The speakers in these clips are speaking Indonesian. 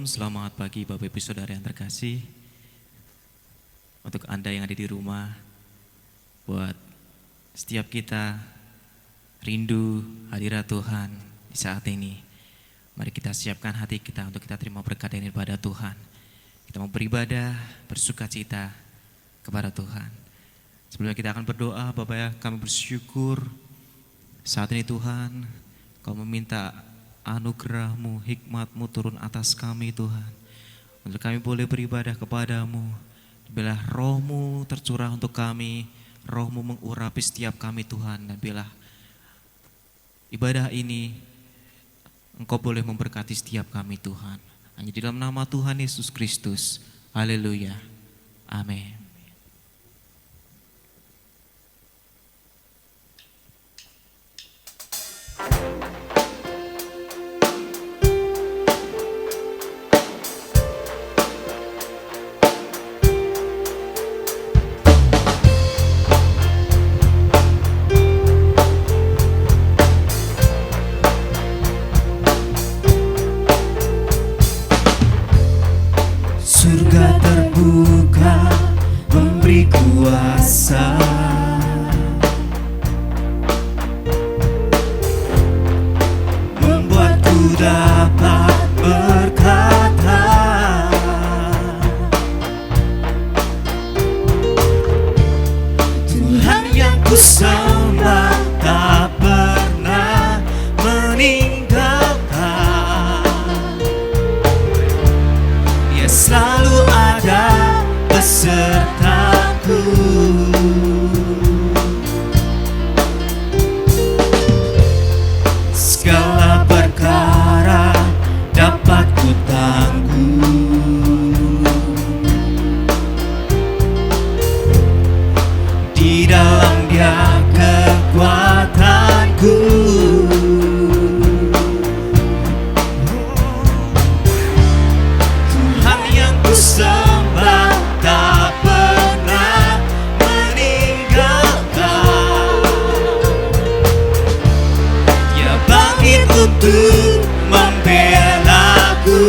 selamat pagi Bapak Ibu Saudara yang terkasih. Untuk Anda yang ada di rumah, buat setiap kita rindu hadirat Tuhan di saat ini, mari kita siapkan hati kita untuk kita terima berkat daripada Tuhan. Kita mau beribadah, bersuka cita kepada Tuhan. Sebelumnya kita akan berdoa. Bapak ya, kami bersyukur saat ini Tuhan, Kau meminta anugerah-Mu, hikmat-Mu turun atas kami Tuhan, untuk kami boleh beribadah kepadamu. Bila Roh-Mu tercurah untuk kami, Roh-Mu mengurapi setiap kami Tuhan, dan bila ibadah ini Engkau boleh memberkati setiap kami Tuhan. Hanya di dalam nama Tuhan Yesus Kristus. Haleluya. Amin. Surga terbuka memberi kuasa, membuatku dapat berkata, Tuhan yang ku sembah tak pernah meninggalkan. Dia selalu ada besertaku. Segala perkara dapat ku tanggung di dalam Dia kekuatanku. Tuhan yang ku sembah tak pernah meninggalkan. Dia bangkit untuk membelaku.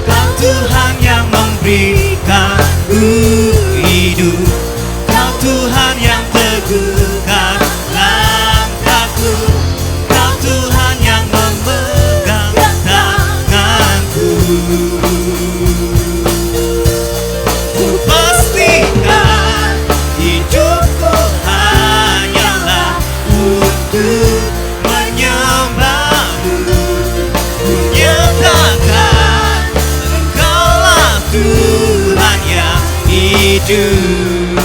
Kau Tuhan yang memberikanku hidup, Kau Tuhan yang teguhkan langkahku, Kau Tuhan yang memegang tanganku. Ku pastikan hidupku hanyalah untuk menyembah-Mu. Ku nyatakan Engkaulah Tuhan yang hidup.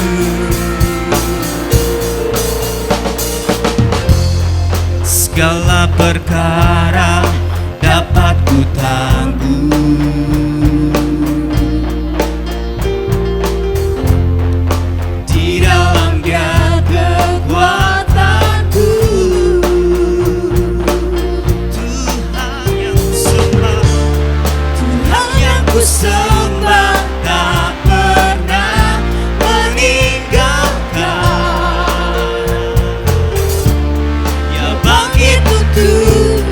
Segala perkara dapat ku tanggung di dalam Dia kekuatanku. Tuhan yang ku sembah, Tuhan yang ku sembah tak pernah meninggalkan. Dia bangkit untuk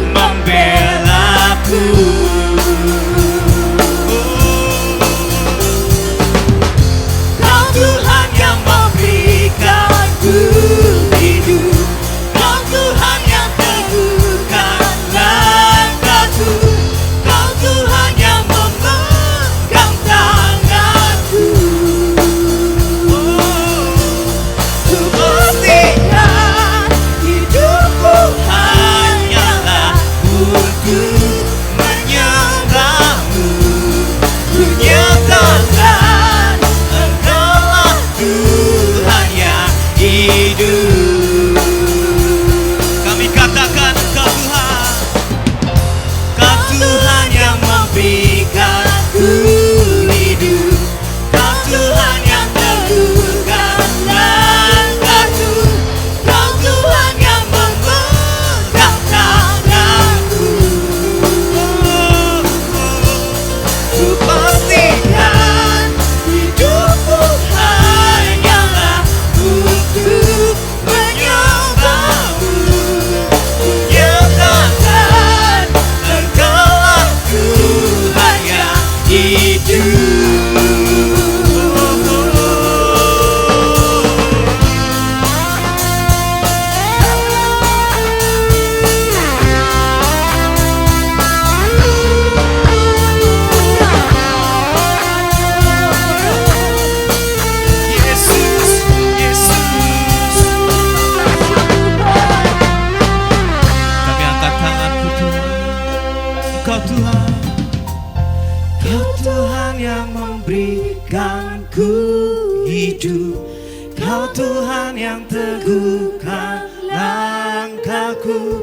Kau Tuhan yang teguhkan langkahku,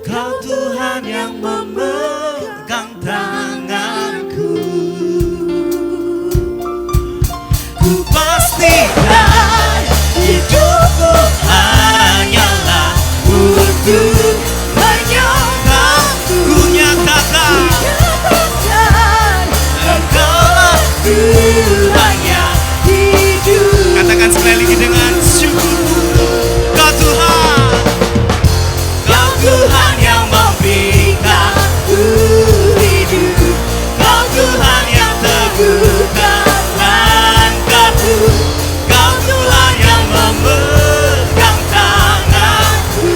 Kau Tuhan yang memegang tanganku. Ku pastikan hidupku hanyalah untuk menyembahmu. Ku nyatakan Engkaulah Tuhan yang hidup. Katakan sekali lagi dengan syukur. Kau Tuhan, Kau Tuhan yang memberikan hidup. Kau Tuhan yang teguhkan langkahku. Kau Tuhan yang memegang tanganku.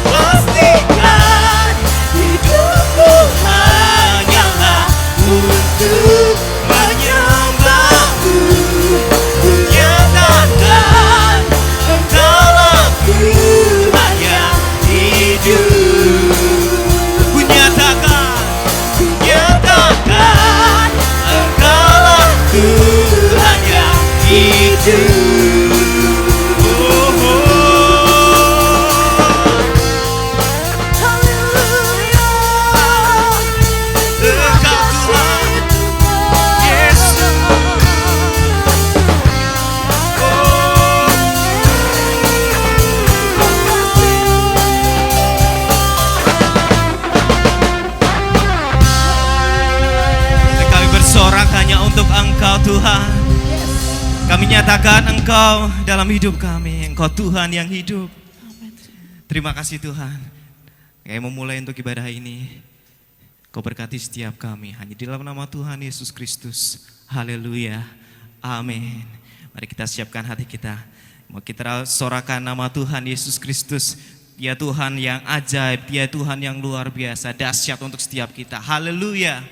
Pastikan hidupku hanyalah untuk menyembahmu. Ku nyatakan Engkaulah Tuhan yang hidup. Ku nyatakan Engkaulah Tuhan yang hidup. Bersorak hanya untuk Engkau Tuhan. Kami nyatakan Engkau dalam hidup kami. Engkau Tuhan yang hidup. Terima kasih Tuhan. Kami memulai untuk ibadah ini. Kau berkati setiap kami. Hanya di dalam nama Tuhan Yesus Kristus. Haleluya. Amin. Mari kita siapkan hati kita. Mau kita sorakan nama Tuhan Yesus Kristus. Dia Tuhan yang ajaib. Dia Tuhan yang luar biasa. Dahsyat untuk setiap kita. Haleluya.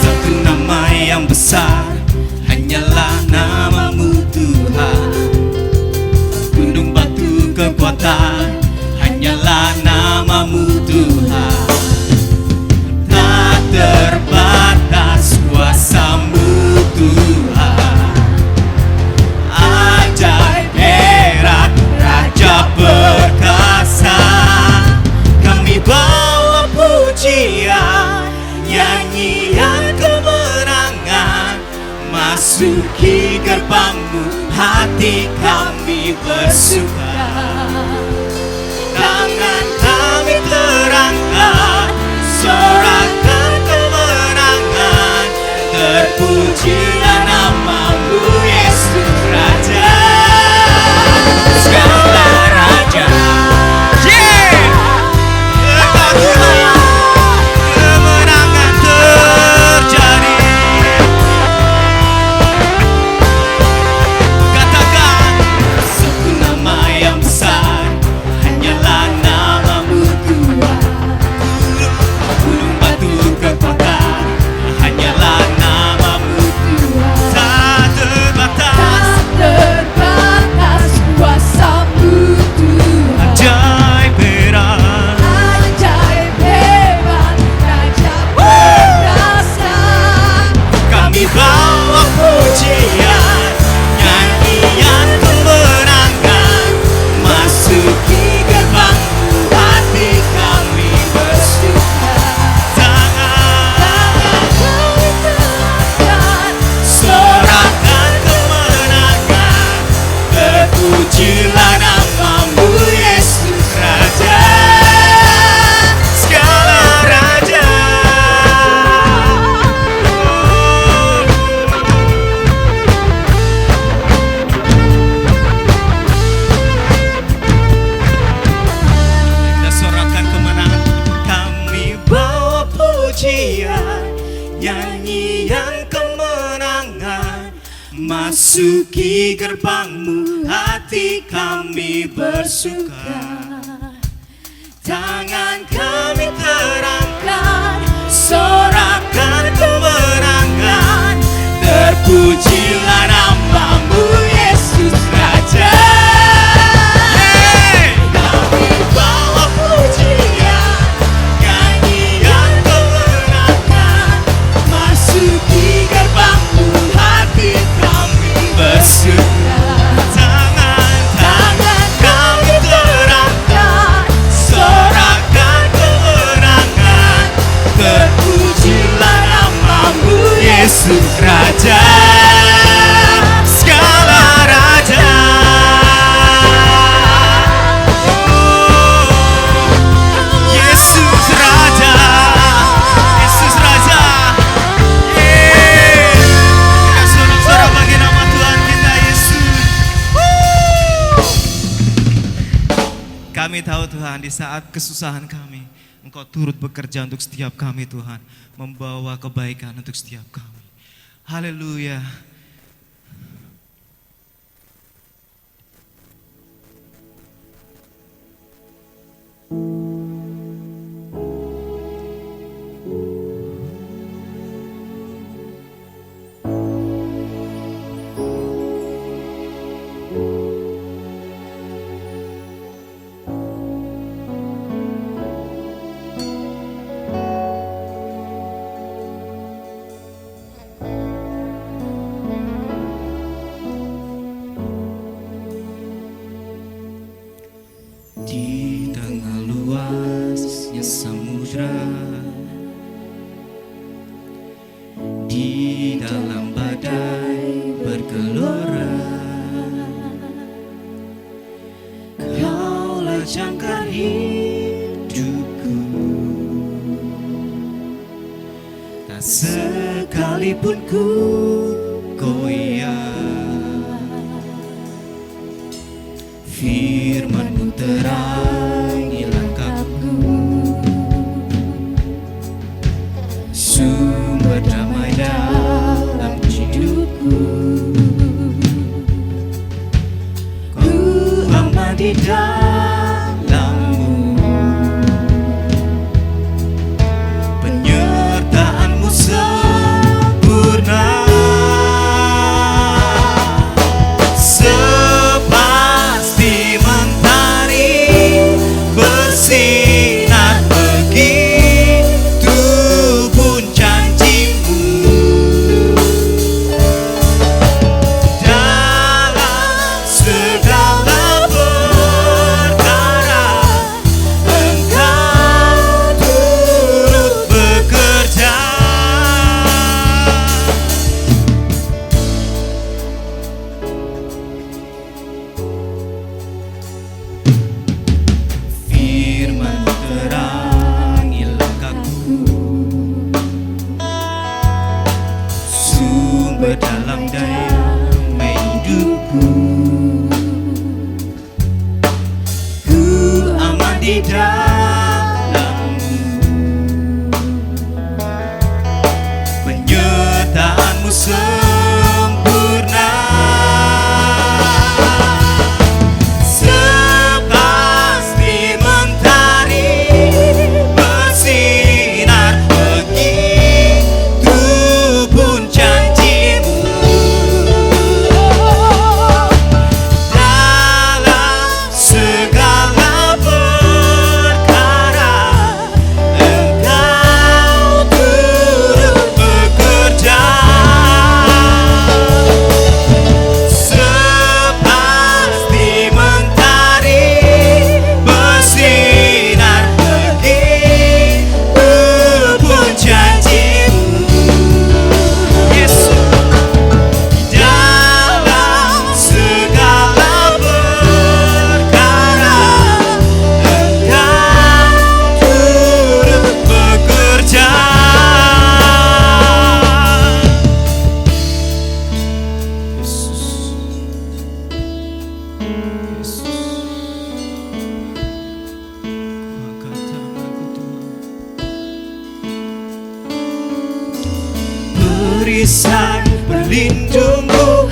Satu nama yang besar, hanyalah namamu Tuhan. Gunung batu kekuatan, hanyalah namamu Tuhan. Tak terbatas kuasamu Tuhan. Ajaib herat, Raja perkasa. Kami bawa pujian, nyanyian kemenangan. Masuki gerbangmu, hati kami bersuka. Tangan kami terangkat, sorakan kemenangan. Terpujilah namamu Yesus Raja, segala raja. Engkau Tuhan, kemenangan terjadi. Katakan satu nama yang besar, Masuki gerbangmu, hati kami bersuka. Tangan kami terangkat, sorakan kemenangan. Terpujilah namamu Yesus Raja. Kami bawa pujian, nyanyian kemenangan. Masuki gerbangmu, hati kami bersuka. Tangan kami terangkat, sorakan kemenangan. Terpujilah namamu Yesus Raja, segala raja. Yesus Raja, Yesus Raja. Kita sorak-sorak bagi nama Tuhan kita Yesus. Kami tahu Tuhan, di saat kesusahan kami, Engkau turut bekerja untuk setiap kami Tuhan, membawa kebaikan untuk setiap kami. Haleluya. Di tengah luasnya samudra, di dalam badai bergelora, Kaulah jangkar hidupku. Tak sekalipun ku goyah, firman-Mu terangi langkahku, sumber damai dalam hidupku. Ku aman di dalam-Mu, penyertaan-Mu sempurna. Sepasti mentari bersinar begitu pun janji-Mu. Dalam segala perkara Engkau turut bekerja. Firman terangi langkahku, sumber dalam damai hidupku. Ku aman di dalam-Mu, penyertaan-Mu sempurna. Sepasti mentari bersinar begitu pun janji-Mu. Dalam segala perkara Engkau turut bekerja. Sepasti mentari bersinar begitu pun janji-Mu. Yesus, dalam segala perkara Engkau turut bekerja. Yesus, Yesus, angkat tanganku Tuhan. Perisai pelindung-Mu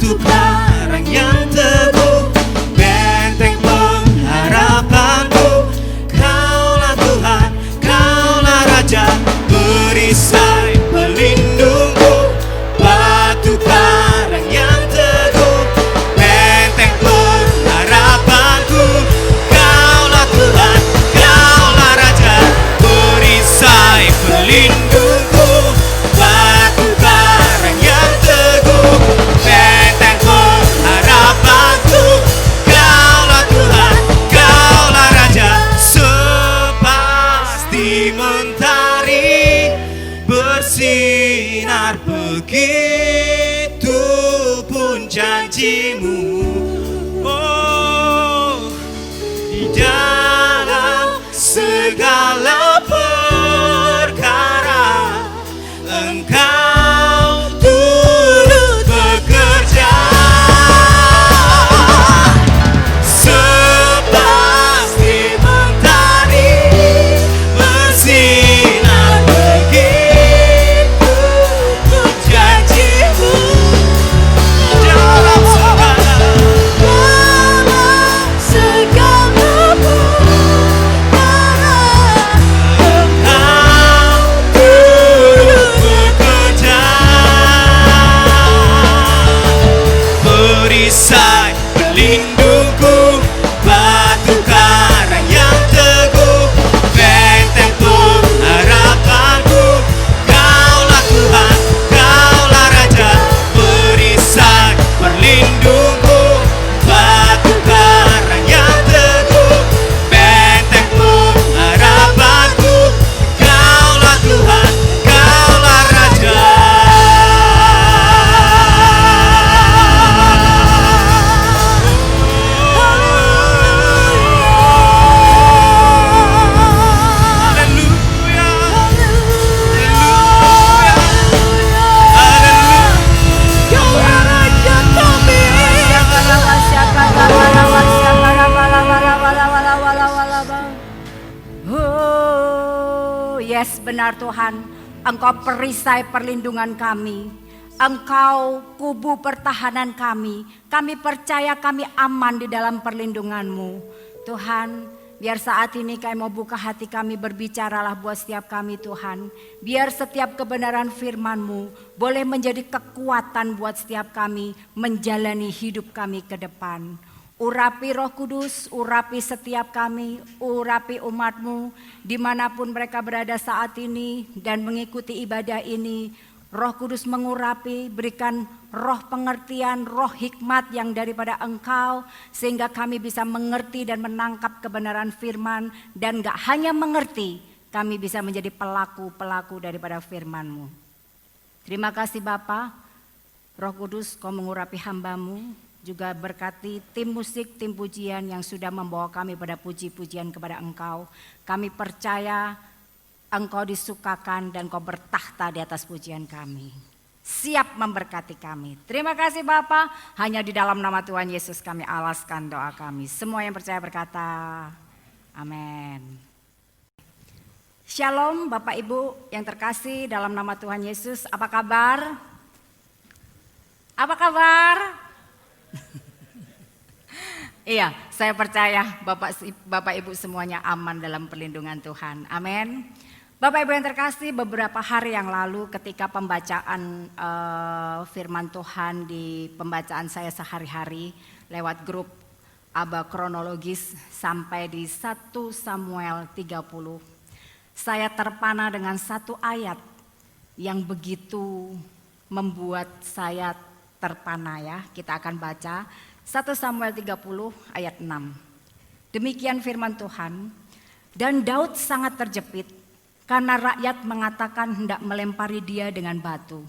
batu karang yang teguh, benteng pengharapanku. Kaulah Tuhan, Kaulah Raja, perisai pelindungku, batu karang yang teguh, benteng pengharapanku. Kaulah Tuhan, Kaulah Raja, perisai pelindungku, batu karang yang teguh, benteng pengharapanku. Kaulah Tuhan, Kaulah Raja, sepasti mentari bersinar, begitu pun janjimu. Oh, di dalam segala perkara Engkau turut bekerja, sepasti mentari bersinar, begitu pun janjimu. Dalam segala perisai pelindungku, batu karang yang teguh, benteng pengharapanku. Kaulah Tuhan, Kaulah Raja, perisai pelindungku, batu karang yang teguh, benteng pengharapanku. Kaulah Tuhan, Kaulah Raja. Oh, yes, benar Tuhan. Engkau perisai perlindungan kami. Engkau kubu pertahanan kami. Kami percaya kami aman di dalam perlindungan-Mu. Tuhan, biar saat ini kami mau buka hati kami, berbicaralah buat setiap kami Tuhan. Biar setiap kebenaran firman-Mu boleh menjadi kekuatan buat setiap kami menjalani hidup kami ke depan. Urapi Roh Kudus, urapi setiap kami, urapi umat-Mu dimanapun mereka berada saat ini dan mengikuti ibadah ini. Roh Kudus mengurapi, berikan roh pengertian, roh hikmat yang daripada Engkau, sehingga kami bisa mengerti dan menangkap kebenaran firman, dan gak hanya mengerti, kami bisa menjadi pelaku-pelaku daripada firman-Mu. Terima kasih Bapa. Roh Kudus, Kau mengurapi hamba-Mu, juga berkati tim musik, tim pujian yang sudah membawa kami pada puji-pujian kepada Engkau. Kami percaya Engkau disukakan dan Kau bertahta di atas pujian kami. Siap memberkati kami. Terima kasih Bapa. Hanya di dalam nama Tuhan Yesus kami alaskan doa kami. Semua yang percaya berkata, amin. Shalom Bapak Ibu yang terkasih dalam nama Tuhan Yesus. Apa kabar? Apa kabar? Iya, saya percaya Bapak Ibu semuanya aman dalam perlindungan Tuhan. Amin. Bapak Ibu yang terkasih, beberapa hari yang lalu ketika pembacaan firman Tuhan di pembacaan saya sehari-hari lewat grup Aba kronologis sampai di 1 Samuel 30, saya terpana dengan satu ayat yang begitu membuat saya terpana ya. Kita akan baca 1 Samuel 30 ayat 6. Demikian firman Tuhan. Dan Daud sangat terjepit karena rakyat mengatakan hendak melempari dia dengan batu.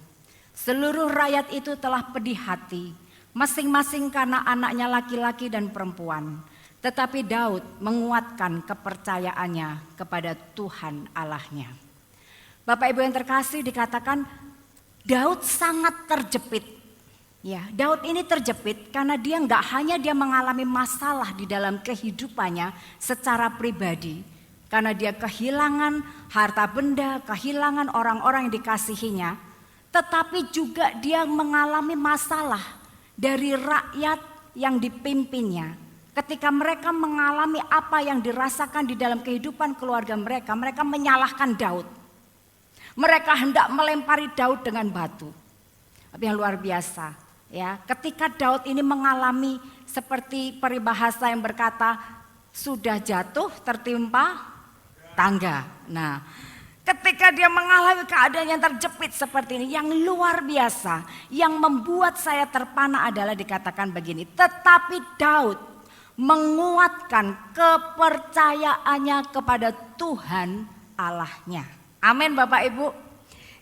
Seluruh rakyat itu telah pedih hati, masing-masing karena anaknya laki-laki dan perempuan. Tetapi Daud menguatkan kepercayaannya kepada Tuhan Allahnya. Bapak Ibu yang terkasih, dikatakan Daud sangat terjepit. Ya, Daud ini terjepit karena dia nggak hanya dia mengalami masalah di dalam kehidupannya secara pribadi, karena dia kehilangan harta benda, kehilangan orang-orang yang dikasihinya, tetapi juga dia mengalami masalah dari rakyat yang dipimpinnya. Ketika mereka mengalami apa yang dirasakan di dalam kehidupan keluarga mereka, mereka menyalahkan Daud. Mereka hendak melempari Daud dengan batu. Tapi yang luar biasa, ya, ketika Daud ini mengalami seperti peribahasa yang berkata, sudah jatuh tertimpa tangga. Nah, ketika dia mengalami keadaan yang terjepit seperti ini, yang luar biasa, yang membuat saya terpana adalah dikatakan begini, tetapi Daud menguatkan kepercayaannya kepada Tuhan Allahnya. Amin Bapak Ibu.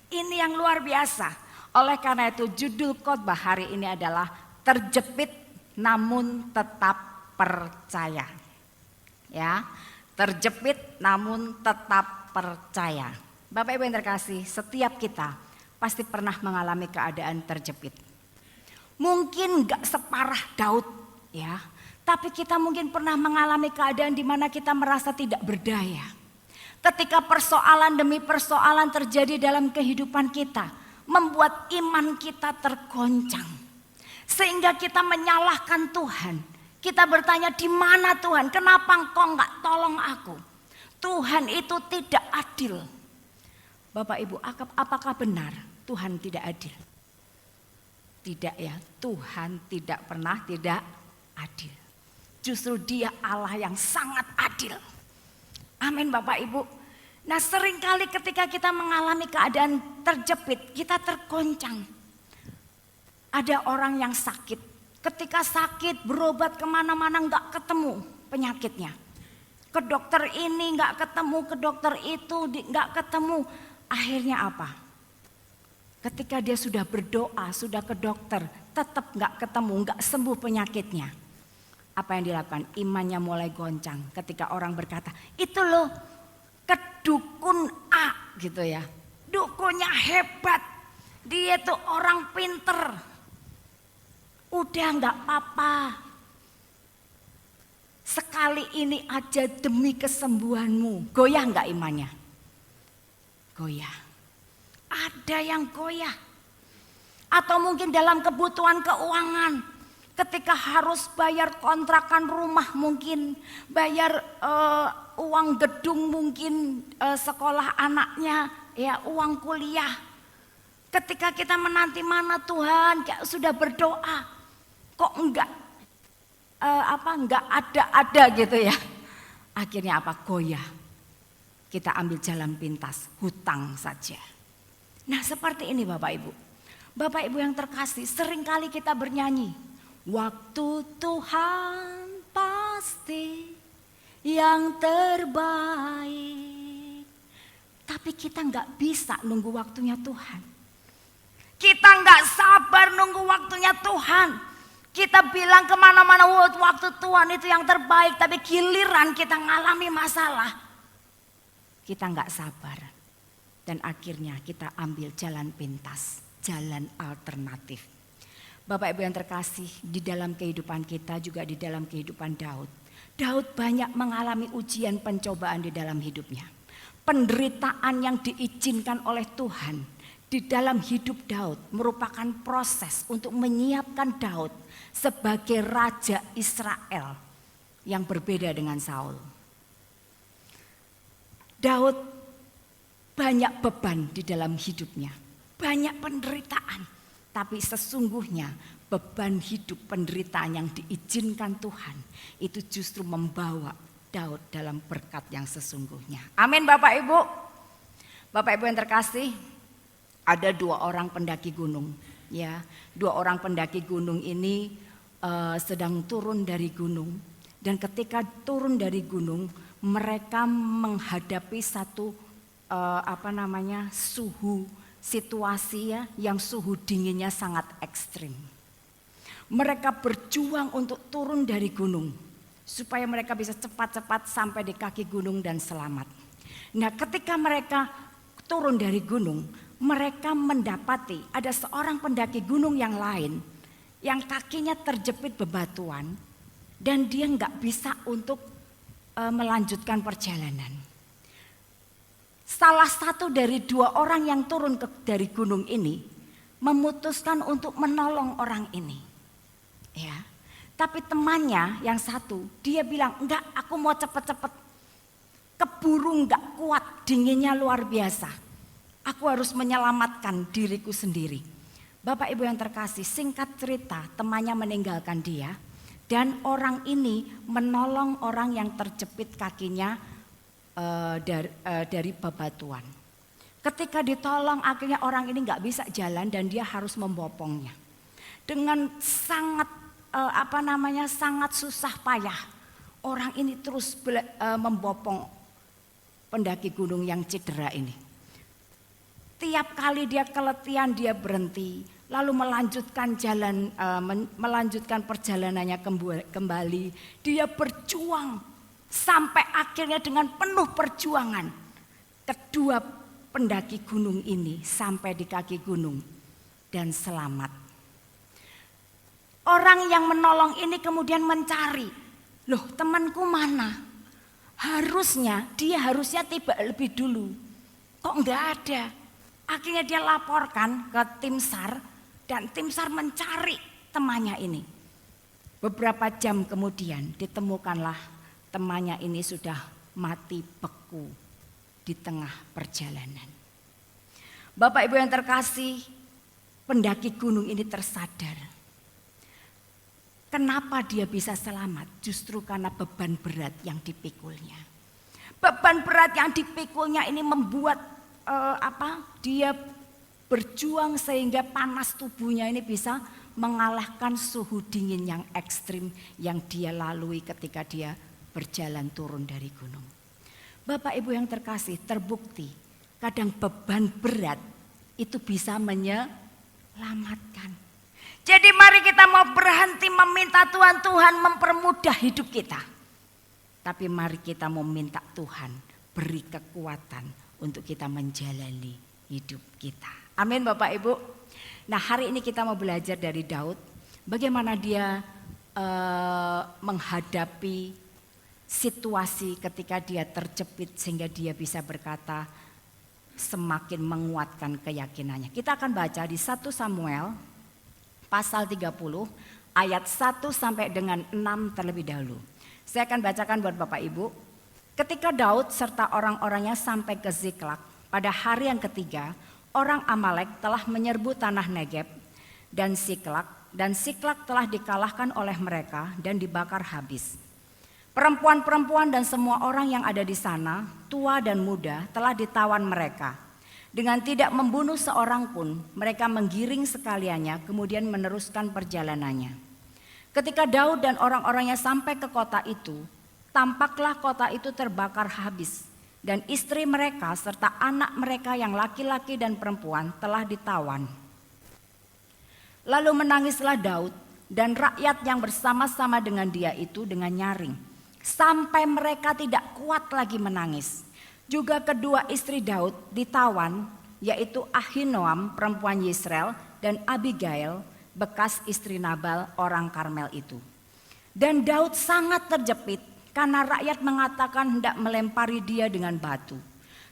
Ini yang luar biasa. Oleh karena itu judul khotbah hari ini adalah terjepit namun tetap percaya. Ya, terjepit namun tetap percaya. Bapak Ibu yang terkasih, setiap kita pasti pernah mengalami keadaan terjepit. Mungkin gak separah Daud ya, tapi kita mungkin pernah mengalami keadaan di mana kita merasa tidak berdaya. Ketika persoalan demi persoalan terjadi dalam kehidupan kita, membuat iman kita tergoncang. Sehingga kita menyalahkan Tuhan. Kita bertanya, di mana Tuhan? Kenapa Engkau enggak tolong aku? Tuhan itu tidak adil. Bapak Ibu, apakah benar Tuhan tidak adil? Tidak ya, Tuhan tidak pernah tidak adil. Justru Dia Allah yang sangat adil. Amin Bapak Ibu. Nah seringkali ketika kita mengalami keadaan terjepit, kita tergoncang. Ada orang yang sakit. Ketika sakit berobat kemana-mana gak ketemu penyakitnya. Ke dokter ini gak ketemu, ke dokter itu gak ketemu. Akhirnya apa? Ketika dia sudah berdoa, sudah ke dokter, tetap gak ketemu, gak sembuh penyakitnya. Apa yang dilakukan? Imannya mulai goncang ketika orang berkata, itu loh ke dukun A gitu ya. Dukunnya hebat, dia tuh orang pinter. Udah gak apa-apa. Sekali ini aja demi kesembuhanmu. Goyah gak imannya? Goyah. Ada yang goyah. Atau mungkin dalam kebutuhan keuangan. Ketika harus bayar kontrakan rumah mungkin, bayar uang gedung mungkin sekolah anaknya, ya uang kuliah. Ketika kita menanti mana Tuhan, kayak sudah berdoa, kok enggak ada gitu ya. Akhirnya apa? Goyah. Kita ambil jalan pintas, hutang saja. Nah seperti ini Bapak Ibu. Bapak Ibu yang terkasih, seringkali kita bernyanyi. Waktu Tuhan pasti yang terbaik. Tapi kita gak bisa nunggu waktunya Tuhan. Kita gak sabar nunggu waktunya Tuhan. Kita bilang kemana-mana waktu Tuhan itu yang terbaik. Tapi giliran kita ngalami masalah, kita gak sabar. Dan akhirnya kita ambil jalan pintas, jalan alternatif. Bapak Ibu yang terkasih, di dalam kehidupan kita juga di dalam kehidupan Daud. Daud banyak mengalami ujian pencobaan di dalam hidupnya. Penderitaan yang diizinkan oleh Tuhan di dalam hidup Daud merupakan proses untuk menyiapkan Daud sebagai Raja Israel yang berbeda dengan Saul. Daud banyak beban di dalam hidupnya, banyak penderitaan. Tapi sesungguhnya beban hidup penderitaan yang diizinkan Tuhan itu justru membawa Daud dalam berkat yang sesungguhnya. Amin Bapak Ibu. Bapak Ibu yang terkasih, ada 2 orang pendaki gunung. Ya, 2 orang pendaki gunung ini sedang turun dari gunung. Dan ketika turun dari gunung, mereka menghadapi satu suhu situasi ya, yang suhu dinginnya sangat ekstrim. Mereka berjuang untuk turun dari gunung supaya mereka bisa cepat-cepat sampai di kaki gunung dan selamat. Nah, ketika mereka turun dari gunung, mereka mendapati ada seorang pendaki gunung yang lain yang kakinya terjepit bebatuan dan dia nggak bisa untuk melanjutkan perjalanan. Salah satu dari 2 orang yang turun dari gunung ini memutuskan untuk menolong orang ini. Ya. Tapi temannya yang satu, dia bilang, enggak, aku mau cepet-cepet. Keburu enggak kuat, dinginnya luar biasa. Aku harus menyelamatkan diriku sendiri. Bapak Ibu yang terkasih, singkat cerita temannya meninggalkan dia. Dan orang ini menolong orang yang terjepit kakinya dari bebatuan. Ketika ditolong akhirnya orang ini enggak bisa jalan dan dia harus membopongnya. Dengan sangat sangat susah payah. Orang ini terus membopong pendaki gunung yang cedera ini. Tiap kali dia keletihan dia berhenti, lalu melanjutkan perjalanannya kembali. Dia berjuang sampai akhirnya dengan penuh perjuangan kedua pendaki gunung ini sampai di kaki gunung dan selamat. Orang yang menolong ini kemudian mencari, loh temanku mana? Dia harusnya tiba lebih dulu. Kok enggak ada? Akhirnya dia laporkan ke tim SAR dan tim SAR mencari temannya ini. Beberapa jam kemudian ditemukanlah temannya ini sudah mati beku di tengah perjalanan. Bapak Ibu yang terkasih, pendaki gunung ini tersadar. Kenapa dia bisa selamat? Justru karena beban berat yang dipikulnya. Beban berat yang dipikulnya ini membuat dia berjuang sehingga panas tubuhnya ini bisa mengalahkan suhu dingin yang ekstrim yang dia lalui ketika dia berjalan turun dari gunung. Bapak Ibu yang terkasih, terbukti kadang beban berat itu bisa menyelamatkan. Jadi mari kita mau berhenti meminta Tuhan mempermudah hidup kita. Tapi mari kita mau minta Tuhan beri kekuatan untuk kita menjalani hidup kita. Amin Bapak Ibu. Nah hari ini kita mau belajar dari Daud. Bagaimana dia menghadapi situasi ketika dia terjepit sehingga dia bisa berkata semakin menguatkan keyakinannya. Kita akan baca di 1 Samuel pasal 30 ayat 1 sampai dengan 6 terlebih dahulu. Saya akan bacakan buat Bapak Ibu. Ketika Daud serta orang-orangnya sampai ke Ziklag, pada hari yang ketiga, orang Amalek telah menyerbu tanah Negeb dan Ziklag telah dikalahkan oleh mereka dan dibakar habis. Perempuan-perempuan dan semua orang yang ada di sana, tua dan muda, telah ditawan mereka. Dengan tidak membunuh seorang pun, mereka menggiring sekaliannya kemudian meneruskan perjalanannya. Ketika Daud dan orang-orangnya sampai ke kota itu, tampaklah kota itu terbakar habis. Dan istri mereka serta anak mereka yang laki-laki dan perempuan telah ditawan. Lalu menangislah Daud dan rakyat yang bersama-sama dengan dia itu dengan nyaring. Sampai mereka tidak kuat lagi menangis. Juga kedua istri Daud ditawan, yaitu Ahinoam perempuan Yisrael dan Abigail bekas istri Nabal orang Karmel itu. Dan Daud sangat terjepit karena rakyat mengatakan hendak melempari dia dengan batu.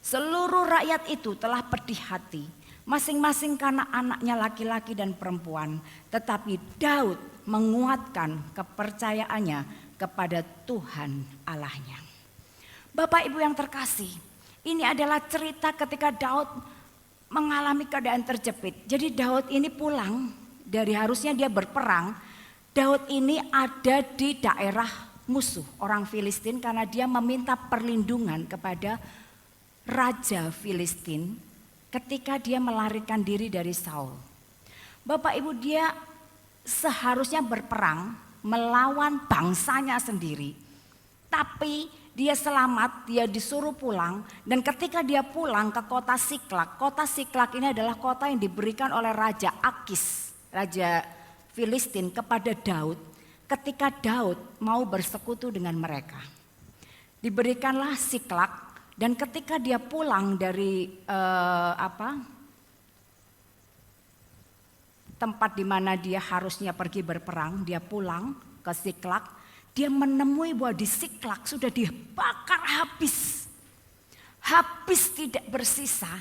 Seluruh rakyat itu telah pedih hati, masing-masing karena anaknya laki-laki dan perempuan. Tetapi Daud menguatkan kepercayaannya kepada Tuhan Allahnya. Bapak Ibu yang terkasih, ini adalah cerita ketika Daud mengalami keadaan terjepit. Jadi Daud ini pulang dari harusnya dia berperang. Daud ini ada di daerah musuh orang Filistin karena dia meminta perlindungan kepada Raja Filistin ketika dia melarikan diri dari Saul. Bapak Ibu, dia seharusnya berperang melawan bangsanya sendiri. Tapi dia selamat, dia disuruh pulang, dan ketika dia pulang ke kota Ziklag ini adalah kota yang diberikan oleh Raja Akis, Raja Filistin kepada Daud ketika Daud mau bersekutu dengan mereka. Diberikanlah Ziklag, dan ketika dia pulang dari tempat di mana dia harusnya pergi berperang, dia pulang ke Ziklag. Dia menemui bahwa di Ziklag sudah dibakar habis. Habis tidak bersisa.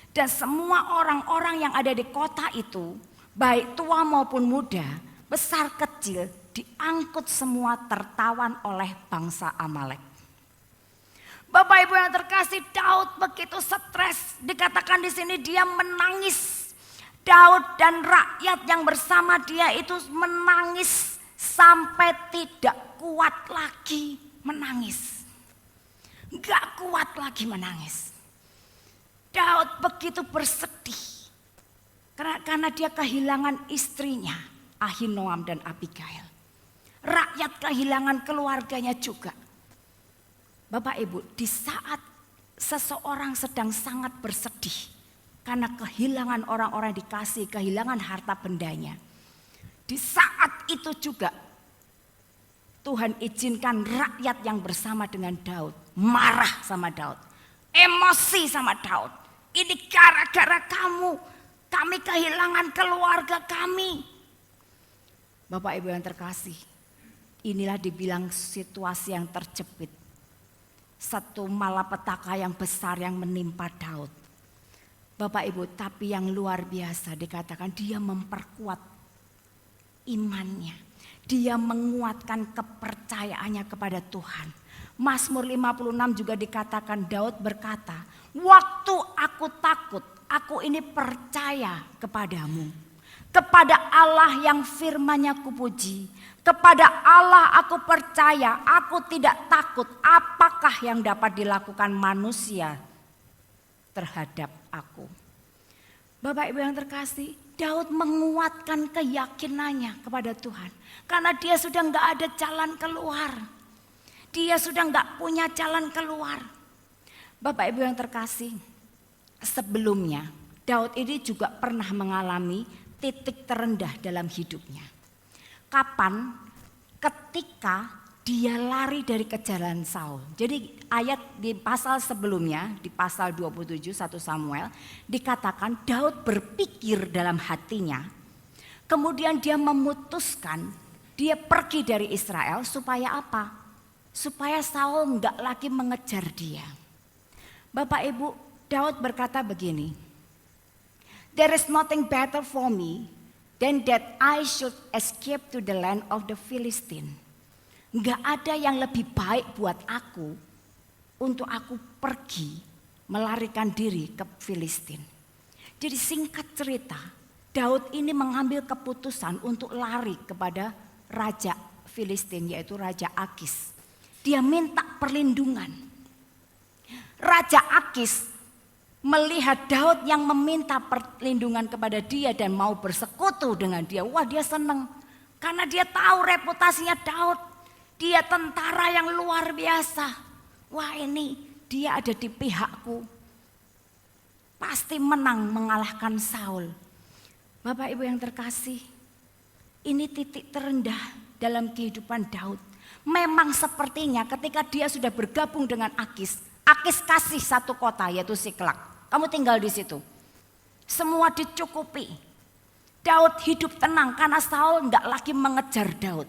Dan semua orang-orang yang ada di kota itu, baik tua maupun muda, besar kecil diangkut semua tertawan oleh bangsa Amalek. Bapak Ibu yang terkasih, Daud begitu stres. Dikatakan di sini dia menangis. Daud dan rakyat yang bersama dia itu menangis sampai tidak kuat lagi menangis. Gak kuat lagi menangis. Daud begitu bersedih karena dia kehilangan istrinya Ahinoam dan Abigail. Rakyat kehilangan keluarganya juga. Bapak Ibu, di saat seseorang sedang sangat bersedih karena kehilangan orang-orang yang dikasih, kehilangan harta bendanya, di saat itu juga Tuhan izinkan rakyat yang bersama dengan Daud marah sama Daud, emosi sama Daud. Ini gara-gara kamu, kami kehilangan keluarga kami. Bapak Ibu yang terkasih, inilah dibilang situasi yang terjepit. Satu malapetaka yang besar yang menimpa Daud. Bapak Ibu, tapi yang luar biasa dikatakan dia memperkuat imannya. Dia menguatkan kepercayaannya kepada Tuhan. Mazmur 56 juga dikatakan Daud berkata, waktu aku takut, aku ini percaya kepadamu. Kepada Allah yang firman-Nya kupuji. Kepada Allah aku percaya, aku tidak takut apakah yang dapat dilakukan manusia terhadap aku. Bapak Ibu yang terkasih, Daud menguatkan keyakinannya kepada Tuhan. Karena dia sudah gak ada jalan keluar. Dia sudah gak punya jalan keluar. Bapak Ibu yang terkasih, sebelumnya Daud ini juga pernah mengalami titik terendah dalam hidupnya. Kapan? Ketika dia lari dari kejaran Saul. Jadi ayat di pasal sebelumnya, di pasal 27 1 Samuel, dikatakan Daud berpikir dalam hatinya. Kemudian dia memutuskan dia pergi dari Israel supaya apa? Supaya Saul enggak lagi mengejar dia. Bapak Ibu, Daud berkata begini, there is nothing better for me than that I should escape to the land of the Philistine. Enggak ada yang lebih baik buat aku untuk aku pergi melarikan diri ke Filistin. Jadi singkat cerita, Daud ini mengambil keputusan untuk lari kepada raja Filistin, yaitu Raja Akis. Dia minta perlindungan. Raja Akis melihat Daud yang meminta perlindungan kepada dia dan mau bersekutu dengan dia. Wah, dia senang karena dia tahu reputasinya Daud. Dia tentara yang luar biasa. Wah, ini dia ada di pihakku. Pasti menang mengalahkan Saul. Bapak Ibu yang terkasih, ini titik terendah dalam kehidupan Daud. Memang sepertinya ketika dia sudah bergabung dengan Akis, Akis kasih satu kota yaitu Siklak. Kamu tinggal di situ. Semua dicukupi. Daud hidup tenang karena Saul enggak lagi mengejar Daud.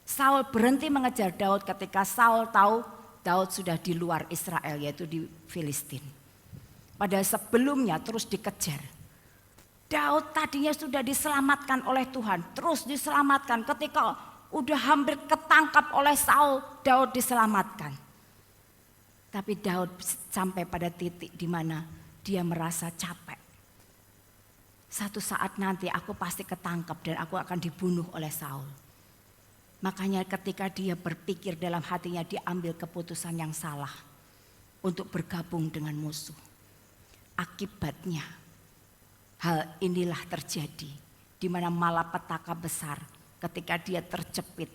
Saul berhenti mengejar Daud ketika Saul tahu Daud sudah di luar Israel, yaitu di Filistin. Padahal sebelumnya terus dikejar. Daud tadinya sudah diselamatkan oleh Tuhan, terus diselamatkan. Ketika udah hampir ketangkap oleh Saul, Daud diselamatkan. Tapi Daud sampai pada titik di mana dia merasa capek. Satu saat nanti aku pasti ketangkap dan aku akan dibunuh oleh Saul. Makanya ketika dia berpikir dalam hatinya, dia ambil keputusan yang salah untuk bergabung dengan musuh. Akibatnya hal inilah terjadi, di mana malapetaka besar ketika dia terjepit,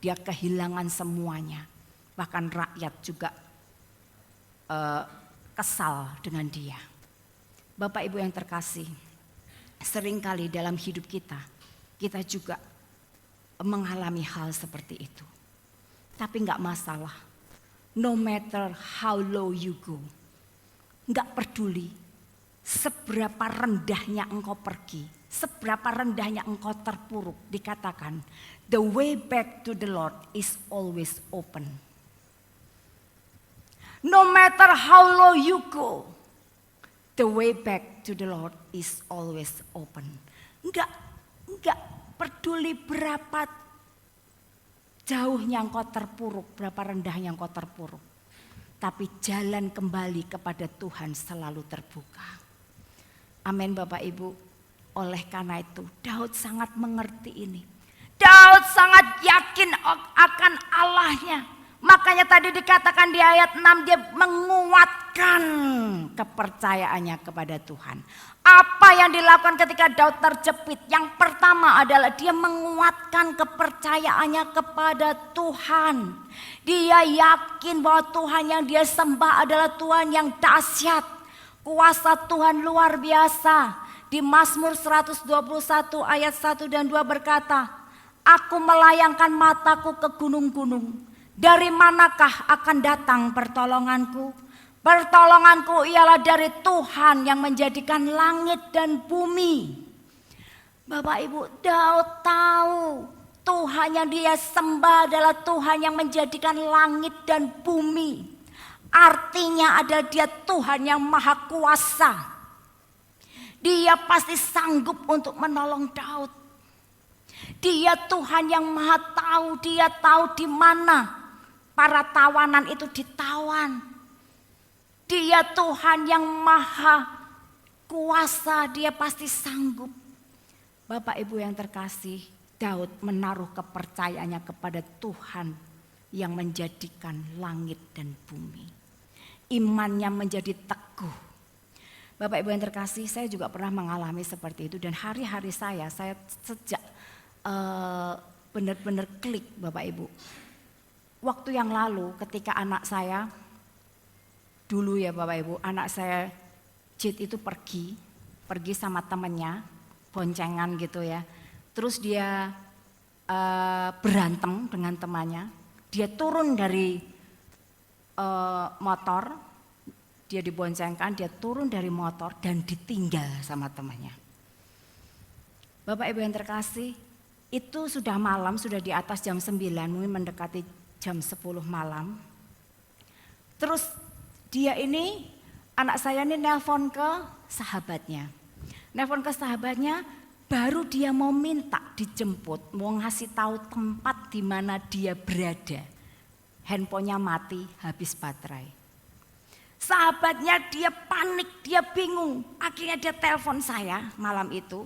dia kehilangan semuanya. Bahkan rakyat juga kesal dengan dia. Bapak Ibu yang terkasih, seringkali dalam hidup kita juga mengalami hal seperti itu. Tapi enggak masalah. No matter how low you go. Enggak peduli seberapa rendahnya engkau pergi, seberapa rendahnya engkau terpuruk, dikatakan the way back to the Lord is always open. No matter how low you go, the way back to the Lord is always open. Enggak peduli berapa jauhnya engkau terpuruk, berapa rendahnya engkau terpuruk. Tapi jalan kembali kepada Tuhan selalu terbuka. Amin Bapak Ibu. Oleh karena itu Daud sangat mengerti ini. Daud sangat yakin akan Allahnya. Makanya tadi dikatakan di ayat 6 dia menguatkan kepercayaannya kepada Tuhan. Apa yang dilakukan ketika Daud terjepit? Yang pertama adalah dia menguatkan kepercayaannya kepada Tuhan. Dia yakin bahwa Tuhan yang dia sembah adalah Tuhan yang dahsyat. Kuasa Tuhan luar biasa. Di Mazmur 121 ayat 1 dan 2 berkata, aku melayangkan mataku ke gunung-gunung. Dari manakah akan datang pertolonganku? Pertolonganku ialah dari Tuhan yang menjadikan langit dan bumi. Bapak Ibu, Daud tahu Tuhan yang dia sembah adalah Tuhan yang menjadikan langit dan bumi. Artinya adalah dia Tuhan yang maha kuasa. Dia pasti sanggup untuk menolong Daud. Dia Tuhan yang maha tahu, dia tahu di mana para tawanan itu ditawan. Dia Tuhan yang maha kuasa, dia pasti sanggup. Bapak Ibu yang terkasih, Daud menaruh kepercayaannya kepada Tuhan yang menjadikan langit dan bumi. Imannya menjadi teguh. Bapak Ibu yang terkasih, saya juga pernah mengalami seperti itu. Dan hari-hari saya sejak benar-benar klik Bapak Ibu. Waktu yang lalu ketika anak saya, dulu ya Bapak Ibu, anak saya Jit itu pergi sama temennya, boncengan gitu ya. Terus dia berantem dengan temannya, dia turun dari motor, dia diboncengkan, dia turun dari motor dan ditinggal sama temannya. Bapak Ibu yang terkasih, itu sudah malam, sudah di atas jam 9, mungkin mendekati jam 10 malam. Terus dia ini, anak saya ini nelpon ke sahabatnya. Nelpon ke sahabatnya, baru dia mau minta dijemput, mau ngasih tahu tempat di mana dia berada. Handphonenya mati, habis baterai. Sahabatnya dia panik, dia bingung. Akhirnya dia telepon saya malam itu.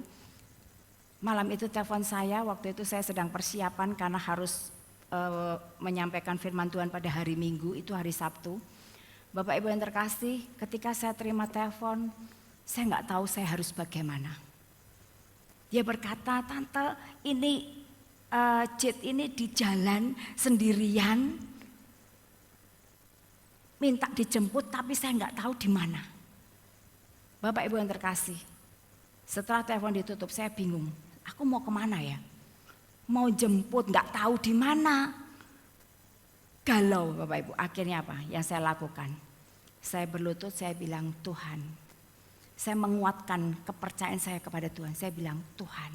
Malam itu telepon saya, waktu itu saya sedang persiapan karena harus menyampaikan firman Tuhan pada hari Minggu, itu hari Sabtu. Bapak Ibu yang terkasih, ketika saya terima telepon, saya nggak tahu saya harus bagaimana. Dia berkata, tante ini Jit ini di jalan sendirian, minta dijemput tapi saya nggak tahu di mana. Bapak Ibu yang terkasih, setelah telepon ditutup saya bingung, aku mau kemana ya? Mau jemput nggak tahu di mana. Galau Bapak Ibu. Akhirnya apa yang saya lakukan? Saya berlutut, saya bilang Tuhan. Saya menguatkan kepercayaan saya kepada Tuhan. Saya bilang Tuhan,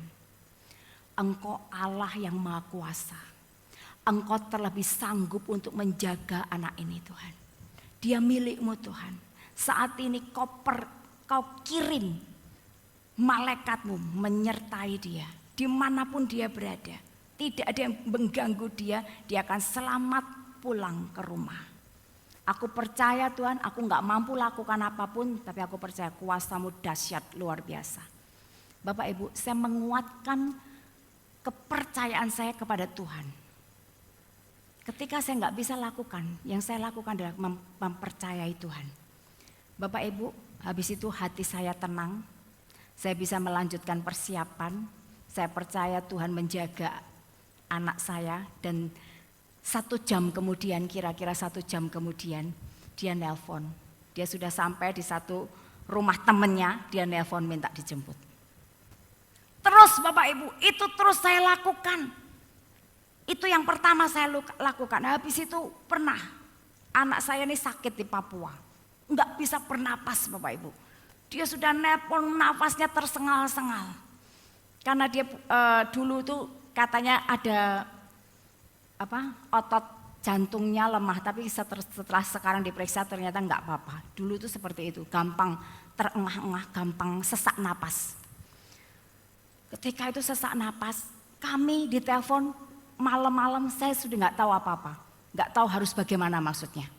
Engkau Allah yang maha kuasa. Engkau terlebih sanggup untuk menjaga anak ini Tuhan. Dia milikmu Tuhan. Saat ini kau kirim malaikatmu menyertai dia. Dimanapun dia berada, tidak ada yang mengganggu dia, dia akan selamat pulang ke rumah. Aku percaya Tuhan, aku gak mampu lakukan apapun, tapi aku percaya kuasa-Mu dahsyat luar biasa. Bapak Ibu, saya menguatkan kepercayaan saya kepada Tuhan. Ketika saya gak bisa lakukan, yang saya lakukan adalah mempercayai Tuhan. Bapak Ibu, habis itu hati saya tenang, saya bisa melanjutkan persiapan. Saya percaya Tuhan menjaga anak saya dan 1 jam kemudian, kira-kira 1 jam kemudian dia nelpon. Dia sudah sampai di satu rumah temennya, dia nelpon minta dijemput. Terus Bapak Ibu, itu terus saya lakukan. Itu yang pertama saya lakukan. Habis itu pernah anak saya ini sakit di Papua. Enggak bisa bernapas Bapak Ibu. Dia sudah nelpon, nafasnya tersengal-sengal. Karena dia dulu tuh katanya ada otot jantungnya lemah, tapi setelah sekarang diperiksa ternyata enggak apa-apa. Dulu tuh seperti itu, gampang terengah-engah, gampang sesak napas. Ketika itu sesak napas, Kami ditelepon malam-malam, saya sudah nggak tahu apa-apa. Nggak tahu harus bagaimana maksudnya.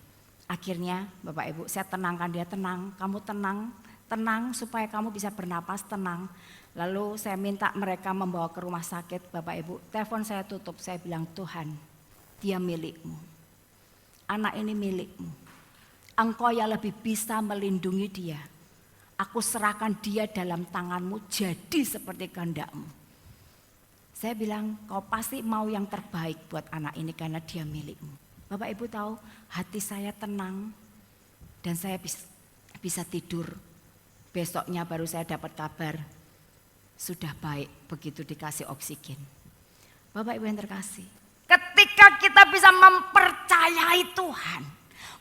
Akhirnya Bapak Ibu, saya tenangkan dia, tenang, kamu tenang supaya kamu bisa bernapas, tenang. Lalu saya minta mereka membawa ke rumah sakit. Bapak Ibu, telepon saya tutup, saya bilang, Tuhan, dia milikmu. Anak ini milikmu. Engkau yang lebih bisa melindungi dia. Aku serahkan dia dalam tanganmu, jadi seperti kehendakmu. Saya bilang, kau pasti mau yang terbaik buat anak ini karena dia milikmu. Bapak Ibu tahu, hati saya tenang dan saya bisa tidur. Besoknya baru saya dapat kabar, sudah baik begitu dikasih oksigen. Bapak Ibu yang terkasih, ketika kita bisa mempercayai Tuhan,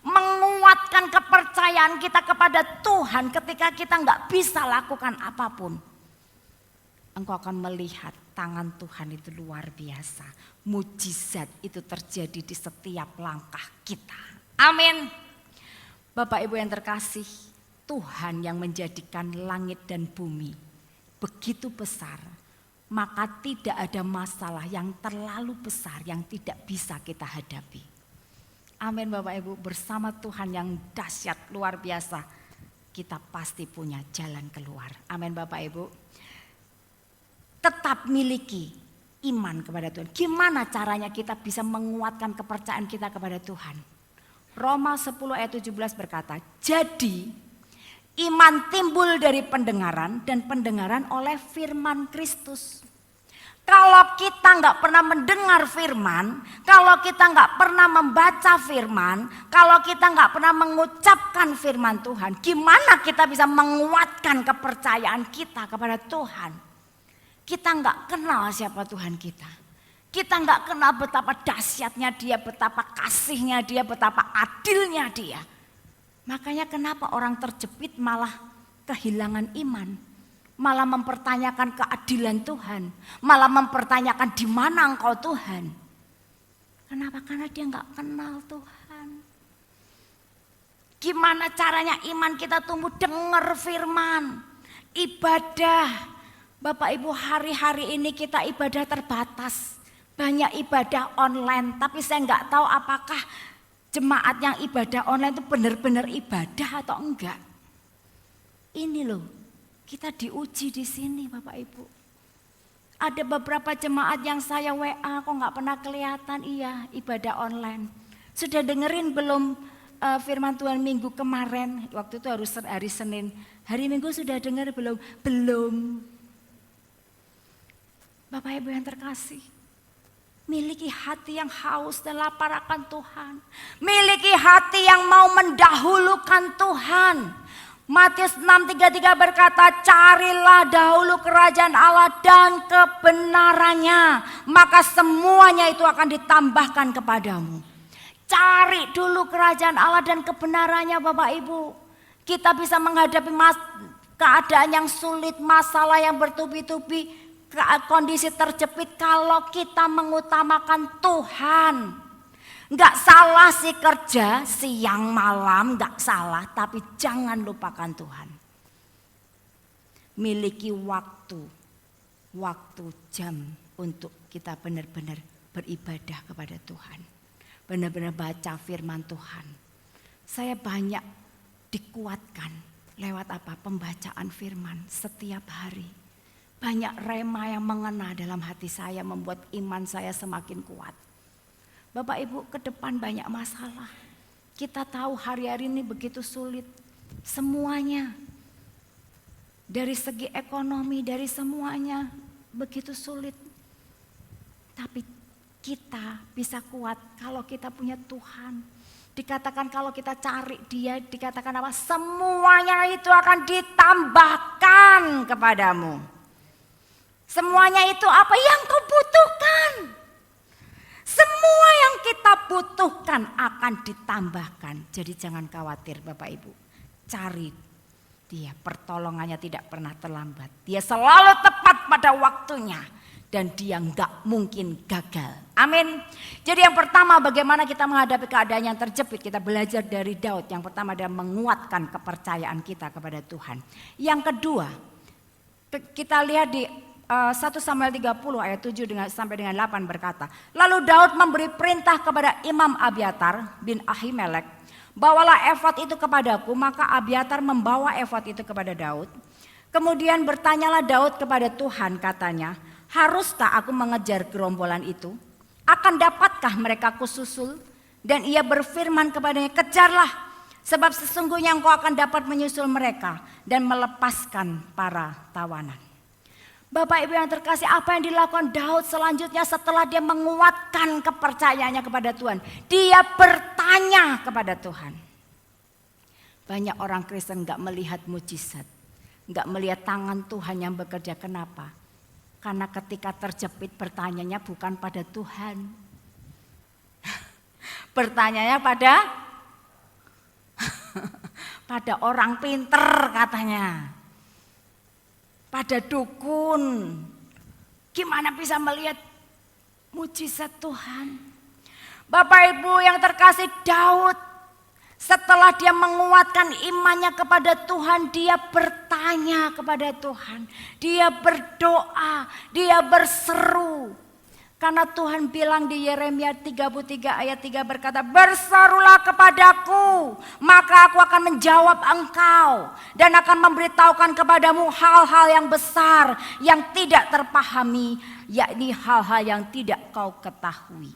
menguatkan kepercayaan kita kepada Tuhan ketika kita nggak bisa lakukan apapun, engkau akan melihat tangan Tuhan itu luar biasa. Mujizat itu terjadi di setiap langkah kita. Amin. Bapak Ibu yang terkasih, Tuhan yang menjadikan langit dan bumi begitu besar, maka tidak ada masalah yang terlalu besar yang tidak bisa kita hadapi. Amin Bapak Ibu, bersama Tuhan yang dahsyat luar biasa, kita pasti punya jalan keluar. Amin Bapak Ibu. Tetap miliki iman kepada Tuhan. Gimana caranya kita bisa menguatkan kepercayaan kita kepada Tuhan? Roma 10 ayat 17 berkata, jadi iman timbul dari pendengaran dan pendengaran oleh firman Kristus. Kalau kita nggak pernah mendengar firman, kalau kita nggak pernah membaca firman, kalau kita nggak pernah mengucapkan firman Tuhan, gimana kita bisa menguatkan kepercayaan kita kepada Tuhan? Kita nggak kenal siapa Tuhan kita. Kita nggak kenal betapa dahsyatnya dia, betapa kasihnya dia, betapa adilnya dia. Makanya kenapa orang terjepit malah kehilangan iman. Malah mempertanyakan keadilan Tuhan. Malah mempertanyakan di mana engkau Tuhan. Kenapa? Karena dia nggak kenal Tuhan. Gimana caranya iman kita tumbuh? Dengar firman, ibadah. Bapak Ibu, hari-hari ini kita ibadah terbatas. Banyak ibadah online, tapi saya nggak tahu apakah jemaat yang ibadah online itu benar-benar ibadah atau enggak. Ini loh, kita diuji di sini Bapak Ibu. Ada beberapa jemaat yang saya WA, kok nggak pernah kelihatan, iya ibadah online. Sudah dengerin belum firman Tuhan minggu kemarin, waktu itu harus hari Senin. Hari Minggu sudah dengar belum? Belum. Bapak Ibu yang terkasih, miliki hati yang haus dan lapar akan Tuhan. Miliki hati yang mau mendahulukan Tuhan. Matius 6:33 berkata, carilah dahulu kerajaan Allah dan kebenarannya, maka semuanya itu akan ditambahkan kepadamu. Cari dulu kerajaan Allah dan kebenarannya Bapak Ibu. Kita bisa menghadapi keadaan yang sulit, masalah yang bertubi-tubi, kondisi terjepit kalau kita mengutamakan Tuhan. Enggak salah sih kerja siang malam, enggak salah, tapi jangan lupakan Tuhan. Miliki waktu jam untuk kita benar-benar beribadah kepada Tuhan. Benar-benar baca firman Tuhan. Saya banyak dikuatkan lewat apa? Pembacaan firman setiap hari. Banyak rema yang mengena dalam hati saya, membuat iman saya semakin kuat. Bapak Ibu, ke depan banyak masalah. Kita tahu hari-hari ini begitu sulit. Semuanya. Dari segi ekonomi, dari semuanya begitu sulit. Tapi kita bisa kuat kalau kita punya Tuhan. Dikatakan kalau kita cari Dia, dikatakan apa? Semuanya itu akan ditambahkan kepadamu. Semuanya itu apa yang kau butuhkan. Semua yang kita butuhkan akan ditambahkan. Jadi jangan khawatir Bapak Ibu. Cari Dia, pertolongannya tidak pernah terlambat. Dia selalu tepat pada waktunya. Dan dia enggak mungkin gagal. Amin. Jadi yang pertama, bagaimana kita menghadapi keadaan yang terjepit. Kita belajar dari Daud. Yang pertama adalah menguatkan kepercayaan kita kepada Tuhan. Yang kedua, kita lihat di 1 Samuel 30 ayat 7 sampai dengan 8 berkata, lalu Daud memberi perintah kepada Imam Abiatar bin Ahimelek, bawalah efod itu kepadaku. Maka Abiatar membawa efod itu kepada Daud. Kemudian bertanyalah Daud kepada Tuhan, katanya, haruskah aku mengejar gerombolan itu? Akan dapatkah mereka kususul? Dan ia berfirman kepadanya, kejarlah, sebab sesungguhnya engkau akan dapat menyusul mereka dan melepaskan para tawanan. Bapak Ibu yang terkasih, apa yang dilakukan Daud selanjutnya setelah dia menguatkan kepercayaannya kepada Tuhan? Dia bertanya kepada Tuhan. Banyak orang Kristen gak melihat mujizat, gak melihat tangan Tuhan yang bekerja. Kenapa? Karena ketika terjepit bertanyanya bukan pada Tuhan. Bertanyanya pada orang pinter katanya. Pada dukun. Gimana bisa melihat mujizat Tuhan? Bapak Ibu yang terkasih, Daud setelah dia menguatkan imannya kepada Tuhan, dia bertanya kepada Tuhan. Dia berdoa, dia berseru. Karena Tuhan bilang di Yeremia 33 ayat 3 berkata, berserulah kepadaku, maka aku akan menjawab engkau dan akan memberitahukan kepadamu hal-hal yang besar yang tidak terpahami, yakni hal-hal yang tidak kau ketahui.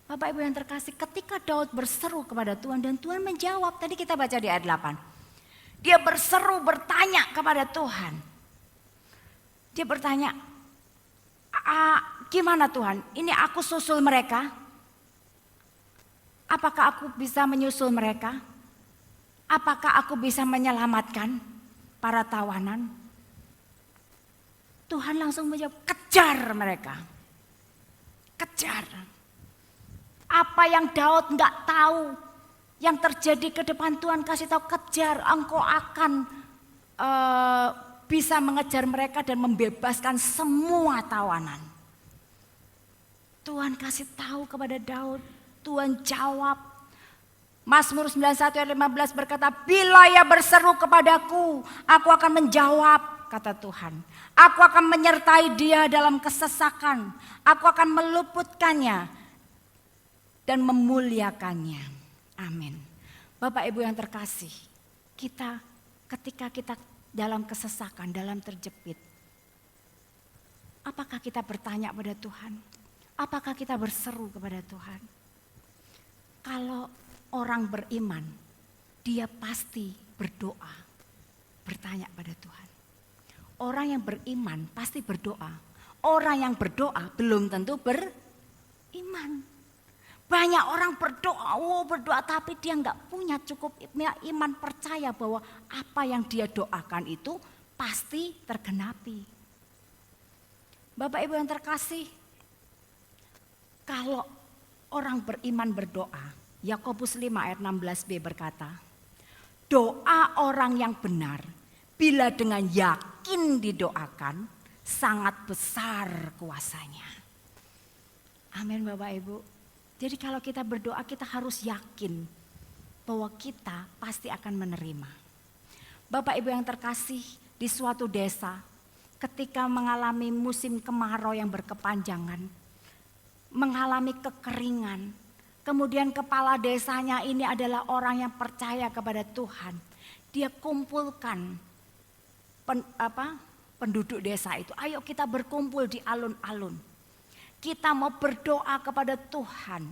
Bapak Ibu yang terkasih, ketika Daud berseru kepada Tuhan dan Tuhan menjawab, tadi kita baca di ayat 8. Dia berseru, bertanya kepada Tuhan. Dia bertanya, gimana Tuhan? Ini aku susul mereka? Apakah aku bisa menyusul mereka? Apakah aku bisa menyelamatkan para tawanan? Tuhan langsung menjawab, kejar mereka. Kejar. Apa yang Daud enggak tahu, yang terjadi ke depan Tuhan kasih tahu, kejar, engkau akan bisa mengejar mereka dan membebaskan semua tawanan. Tuhan kasih tahu kepada Daud, Tuhan jawab. Mazmur 91 ayat 15 berkata, bila ia berseru kepadaku, aku akan menjawab, kata Tuhan. Aku akan menyertai dia dalam kesesakan, aku akan meluputkannya dan memuliakannya. Amin. Bapak Ibu yang terkasih, ketika kita dalam kesesakan, dalam terjepit, apakah kita bertanya pada Tuhan? Apakah kita berseru kepada Tuhan? Kalau orang beriman, dia pasti berdoa, bertanya pada Tuhan. Orang yang beriman pasti berdoa. Orang yang berdoa belum tentu beriman. Banyak orang berdoa tapi dia nggak punya cukup iman percaya bahwa apa yang dia doakan itu pasti tergenapi. Bapak Ibu yang terkasih, kalau orang beriman berdoa, Yakobus 5 ayat 16b berkata, doa orang yang benar bila dengan yakin didoakan sangat besar kuasanya. Amin Bapak Ibu. Jadi kalau kita berdoa kita harus yakin bahwa kita pasti akan menerima. Bapak Ibu yang terkasih, di suatu desa ketika mengalami musim kemarau yang berkepanjangan, mengalami kekeringan, kemudian kepala desanya ini adalah orang yang percaya kepada Tuhan. Dia kumpulkan penduduk desa itu, ayo kita berkumpul di alun-alun. Kita mau berdoa kepada Tuhan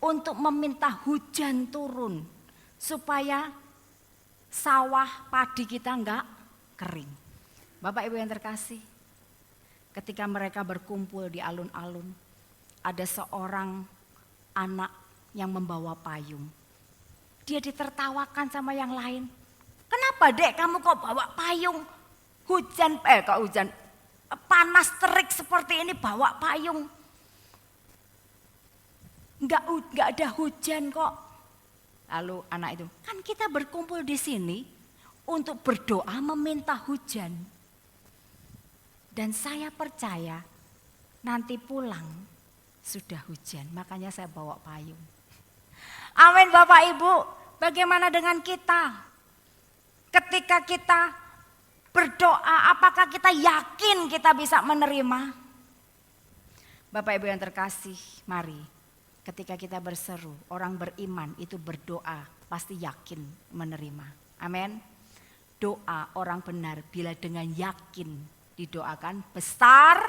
untuk meminta hujan turun supaya sawah padi kita enggak kering. Bapak Ibu yang terkasih, ketika mereka berkumpul di alun-alun, ada seorang anak yang membawa payung. Dia ditertawakan sama yang lain. Kenapa dek kamu kok bawa payung? Hujan, panas terik seperti ini bawa payung. Enggak ada hujan kok. Lalu anak itu, kan kita berkumpul di sini untuk berdoa meminta hujan. Dan saya percaya nanti pulang sudah hujan, makanya saya bawa payung. Amin Bapak Ibu. Bagaimana dengan kita? Ketika kita Berdoa, apakah kita yakin kita bisa menerima? Bapak Ibu yang terkasih, mari ketika kita berseru, orang beriman itu berdoa pasti yakin menerima. Amin. Doa orang benar bila dengan yakin didoakan besar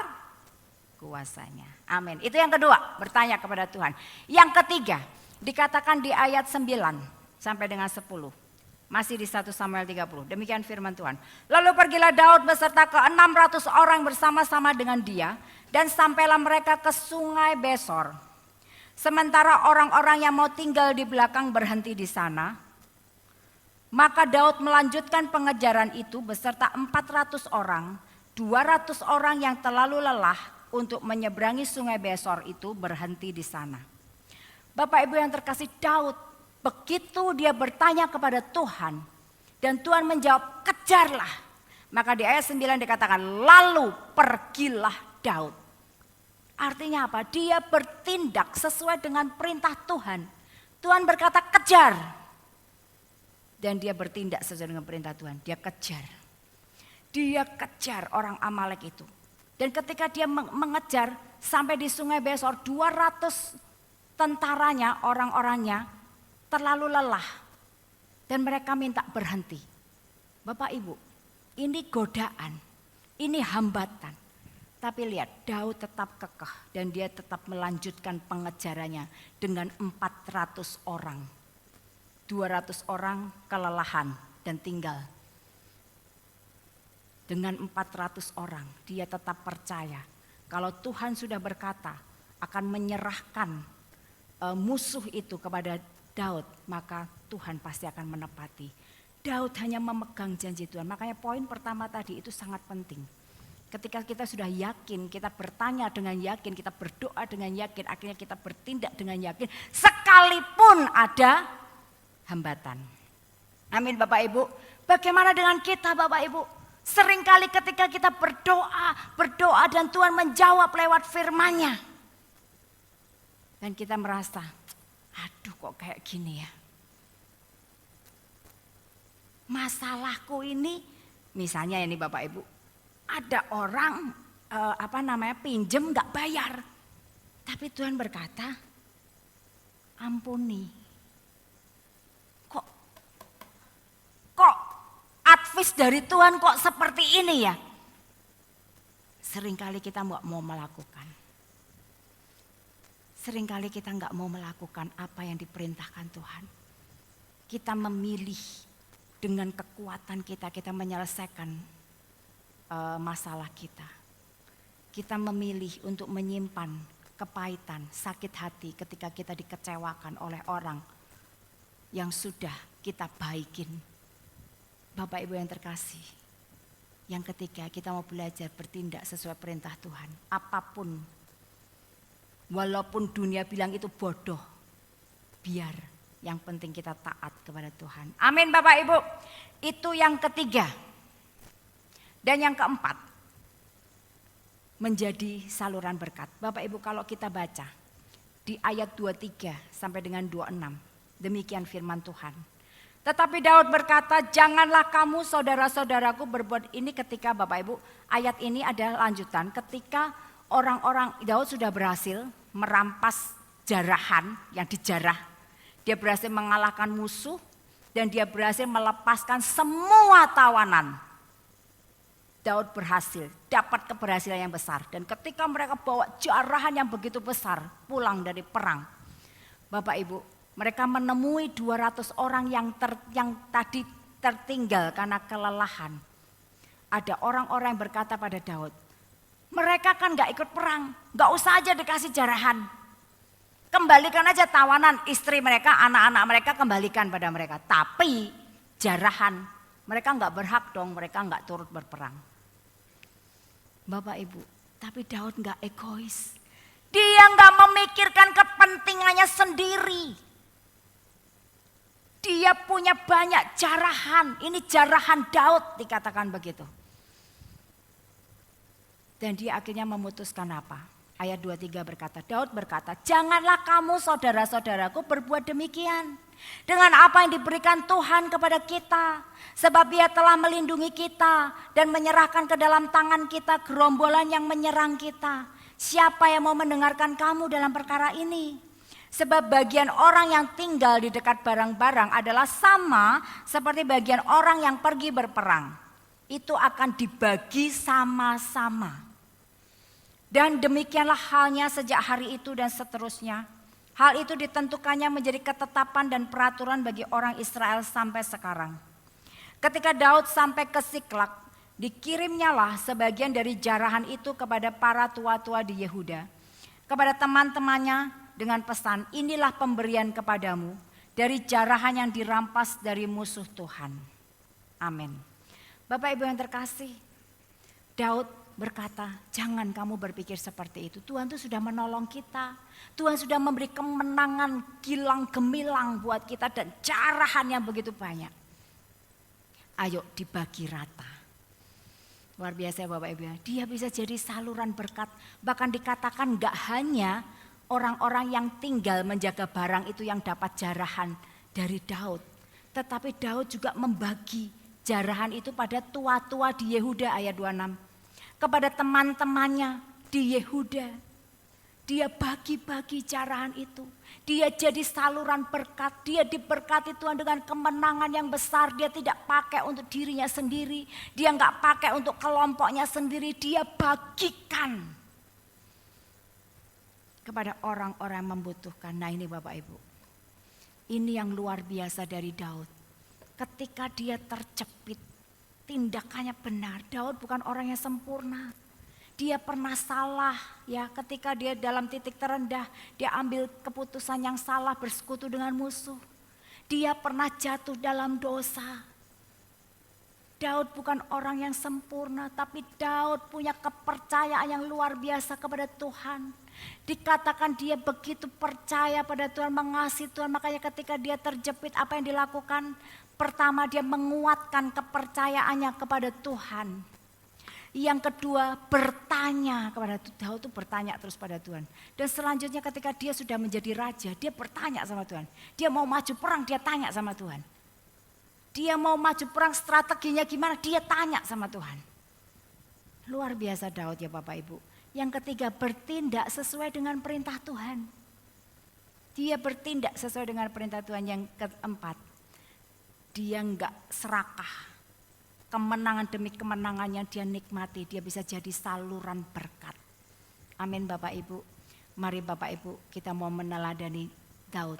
kuasanya. Amin. Itu yang kedua, bertanya kepada Tuhan. Yang ketiga, dikatakan di ayat 9 sampai dengan 10. Masih di 1 Samuel 30. Demikian firman Tuhan. Lalu pergilah Daud beserta ke 600 orang bersama-sama dengan dia. Dan sampailah mereka ke sungai Besor. Sementara orang-orang yang mau tinggal di belakang berhenti di sana. Maka Daud melanjutkan pengejaran itu beserta 400 orang. 200 orang yang terlalu lelah untuk menyeberangi sungai Besor itu berhenti di sana. Bapak Ibu yang terkasih, Daud begitu dia bertanya kepada Tuhan dan Tuhan menjawab, kejarlah. Maka di ayat 9 dikatakan, lalu pergilah Daud. Artinya apa? Dia bertindak sesuai dengan perintah Tuhan. Tuhan berkata kejar. Dan dia bertindak sesuai dengan perintah Tuhan. Dia kejar. Dia kejar orang Amalek itu. Dan ketika dia mengejar sampai di sungai Besor, 200 tentaranya, orang-orangnya terlalu lelah dan mereka minta berhenti. Bapak Ibu, ini godaan, ini hambatan. Tapi lihat, Daud tetap kekeh dan dia tetap melanjutkan pengejarannya dengan 400 orang. 200 orang kelelahan dan tinggal. Dengan 400 orang dia tetap percaya kalau Tuhan sudah berkata akan menyerahkan musuh itu kepada Daud, maka Tuhan pasti akan menepati. Daud hanya memegang janji Tuhan. Makanya poin pertama tadi itu sangat penting. Ketika kita sudah yakin, kita bertanya dengan yakin, kita berdoa dengan yakin, akhirnya kita bertindak dengan yakin, sekalipun ada hambatan. Amin Bapak Ibu. Bagaimana dengan kita Bapak Ibu? Seringkali ketika kita berdoa dan Tuhan menjawab lewat firman-Nya. Dan kita merasa, aduh kok kayak gini ya. Masalahku ini, misalnya ini Bapak Ibu, ada orang pinjem gak bayar. Tapi Tuhan berkata, ampuni. Kok advice dari Tuhan kok seperti ini ya? Seringkali kita gak mau melakukan. Seringkali kita nggak mau melakukan apa yang diperintahkan Tuhan. Kita memilih dengan kekuatan kita menyelesaikan masalah kita. Kita memilih untuk menyimpan kepahitan, sakit hati ketika kita dikecewakan oleh orang yang sudah kita baikin. Bapak Ibu yang terkasih, yang ketiga kita mau belajar bertindak sesuai perintah Tuhan. Apapun, walaupun dunia bilang itu bodoh, biar yang penting kita taat kepada Tuhan. Amin Bapak Ibu. Itu yang ketiga. Dan yang keempat, menjadi saluran berkat. Bapak Ibu kalau kita baca di ayat 23 sampai dengan 26. Demikian firman Tuhan. Tetapi Daud berkata, janganlah kamu saudara-saudaraku berbuat ini ketika Bapak Ibu. Ayat ini adalah lanjutan ketika orang-orang Daud sudah berhasil merampas jarahan yang dijarah. Dia berhasil mengalahkan musuh dan dia berhasil melepaskan semua tawanan. Daud berhasil dapat keberhasilan yang besar. Dan ketika mereka bawa jarahan yang begitu besar pulang dari perang. Bapak Ibu, mereka menemui 200 orang yang tadi tertinggal karena kelelahan. Ada orang-orang yang berkata pada Daud, mereka kan gak ikut perang, gak usah aja dikasih jarahan. Kembalikan aja tawanan istri mereka, anak-anak mereka kembalikan pada mereka. Tapi jarahan, mereka gak berhak dong, mereka gak turut berperang. Bapak Ibu, tapi Daud gak egois. Dia gak memikirkan kepentingannya sendiri. Dia punya banyak jarahan, ini jarahan Daud dikatakan begitu. Dan dia akhirnya memutuskan apa? Ayat 23 berkata, Daud berkata, janganlah kamu saudara-saudaraku berbuat demikian dengan apa yang diberikan Tuhan kepada kita. Sebab Dia telah melindungi kita dan menyerahkan ke dalam tangan kita gerombolan yang menyerang kita. Siapa yang mau mendengarkan kamu dalam perkara ini? Sebab bagian orang yang tinggal di dekat barang-barang adalah sama seperti bagian orang yang pergi berperang. Itu akan dibagi sama-sama. Dan demikianlah halnya sejak hari itu dan seterusnya. Hal itu ditentukannya menjadi ketetapan dan peraturan bagi orang Israel sampai sekarang. Ketika Daud sampai ke Siklak, dikirimnyalah sebagian dari jarahan itu kepada para tua-tua di Yehuda. Kepada teman-temannya dengan pesan, inilah pemberian kepadamu dari jarahan yang dirampas dari musuh Tuhan. Amin. Bapak Ibu yang terkasih, Daud berkata, jangan kamu berpikir seperti itu. Tuhan itu sudah menolong kita. Tuhan sudah memberi kemenangan gilang gemilang buat kita dan jarahan yang begitu banyak. Ayo dibagi rata. Luar biasa Bapak Ibu. Dia bisa jadi saluran berkat. Bahkan dikatakan gak hanya orang-orang yang tinggal menjaga barang itu yang dapat jarahan dari Daud. Tetapi Daud juga membagi jarahan itu pada tua-tua di Yehuda ayat 26. Kepada teman-temannya di Yehuda. Dia bagi-bagi jarahan itu. Dia jadi saluran berkat. Dia diberkati Tuhan dengan kemenangan yang besar. Dia tidak pakai untuk dirinya sendiri. Dia enggak pakai untuk kelompoknya sendiri. Dia bagikan kepada orang-orang yang membutuhkan. Nah ini Bapak Ibu. Ini yang luar biasa dari Daud. Ketika dia terjepit, tindakannya benar. Daud bukan orang yang sempurna. Dia pernah salah ya, ketika dia dalam titik terendah, dia ambil keputusan yang salah, bersekutu dengan musuh. Dia pernah jatuh dalam dosa. Daud bukan orang yang sempurna, tapi Daud punya kepercayaan yang luar biasa kepada Tuhan. Dikatakan dia begitu percaya pada Tuhan, mengasihi Tuhan, makanya ketika dia terjepit apa yang dilakukan? Pertama dia menguatkan kepercayaannya kepada Tuhan. Yang kedua bertanya kepada Tuhan. Daud itu bertanya terus pada Tuhan. Dan selanjutnya ketika dia sudah menjadi raja, dia bertanya sama Tuhan. Dia mau maju perang, dia tanya sama Tuhan. Dia mau maju perang, strateginya gimana, dia tanya sama Tuhan. Luar biasa Daud ya Bapak Ibu. Yang ketiga bertindak sesuai dengan perintah Tuhan. Dia bertindak sesuai dengan perintah Tuhan. Yang keempat, dia enggak serakah. Kemenangan demi kemenangan yang dia nikmati, dia bisa jadi saluran berkat. Amin Bapak Ibu. Mari Bapak Ibu kita mau meneladani Daud.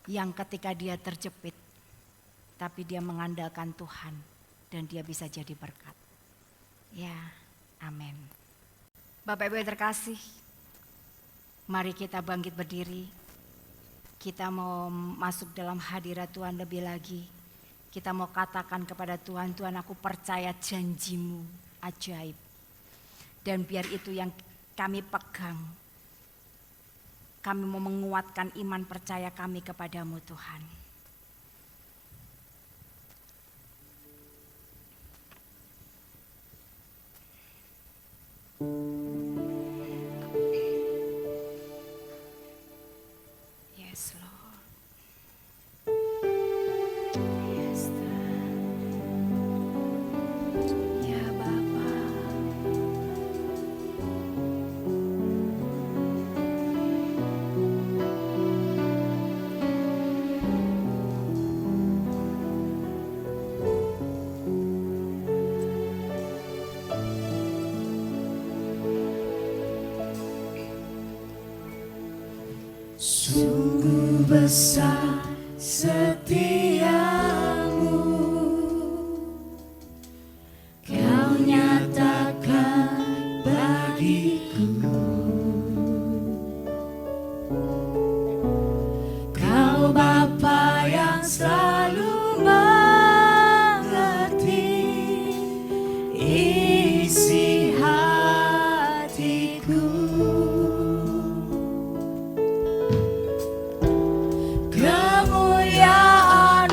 Yang ketika dia terjepit, tapi dia mengandalkan Tuhan dan dia bisa jadi berkat. Ya, amin. Bapak Ibu yang terkasih, mari kita bangkit berdiri. Kita mau masuk dalam hadirat Tuhan lebih lagi. Kita mau katakan kepada Tuhan, Tuhan aku percaya janjimu ajaib. Dan biar itu yang kami pegang. Kami mau menguatkan iman percaya kami kepadamu Tuhan. Yes, Lord. Yes, Tuhan. Ya Bapa. Sungguh besar setiamu, Kau nyatakan bagiku. Kau Bapa yang selalu mengerti isi hatiku. Kemuliaan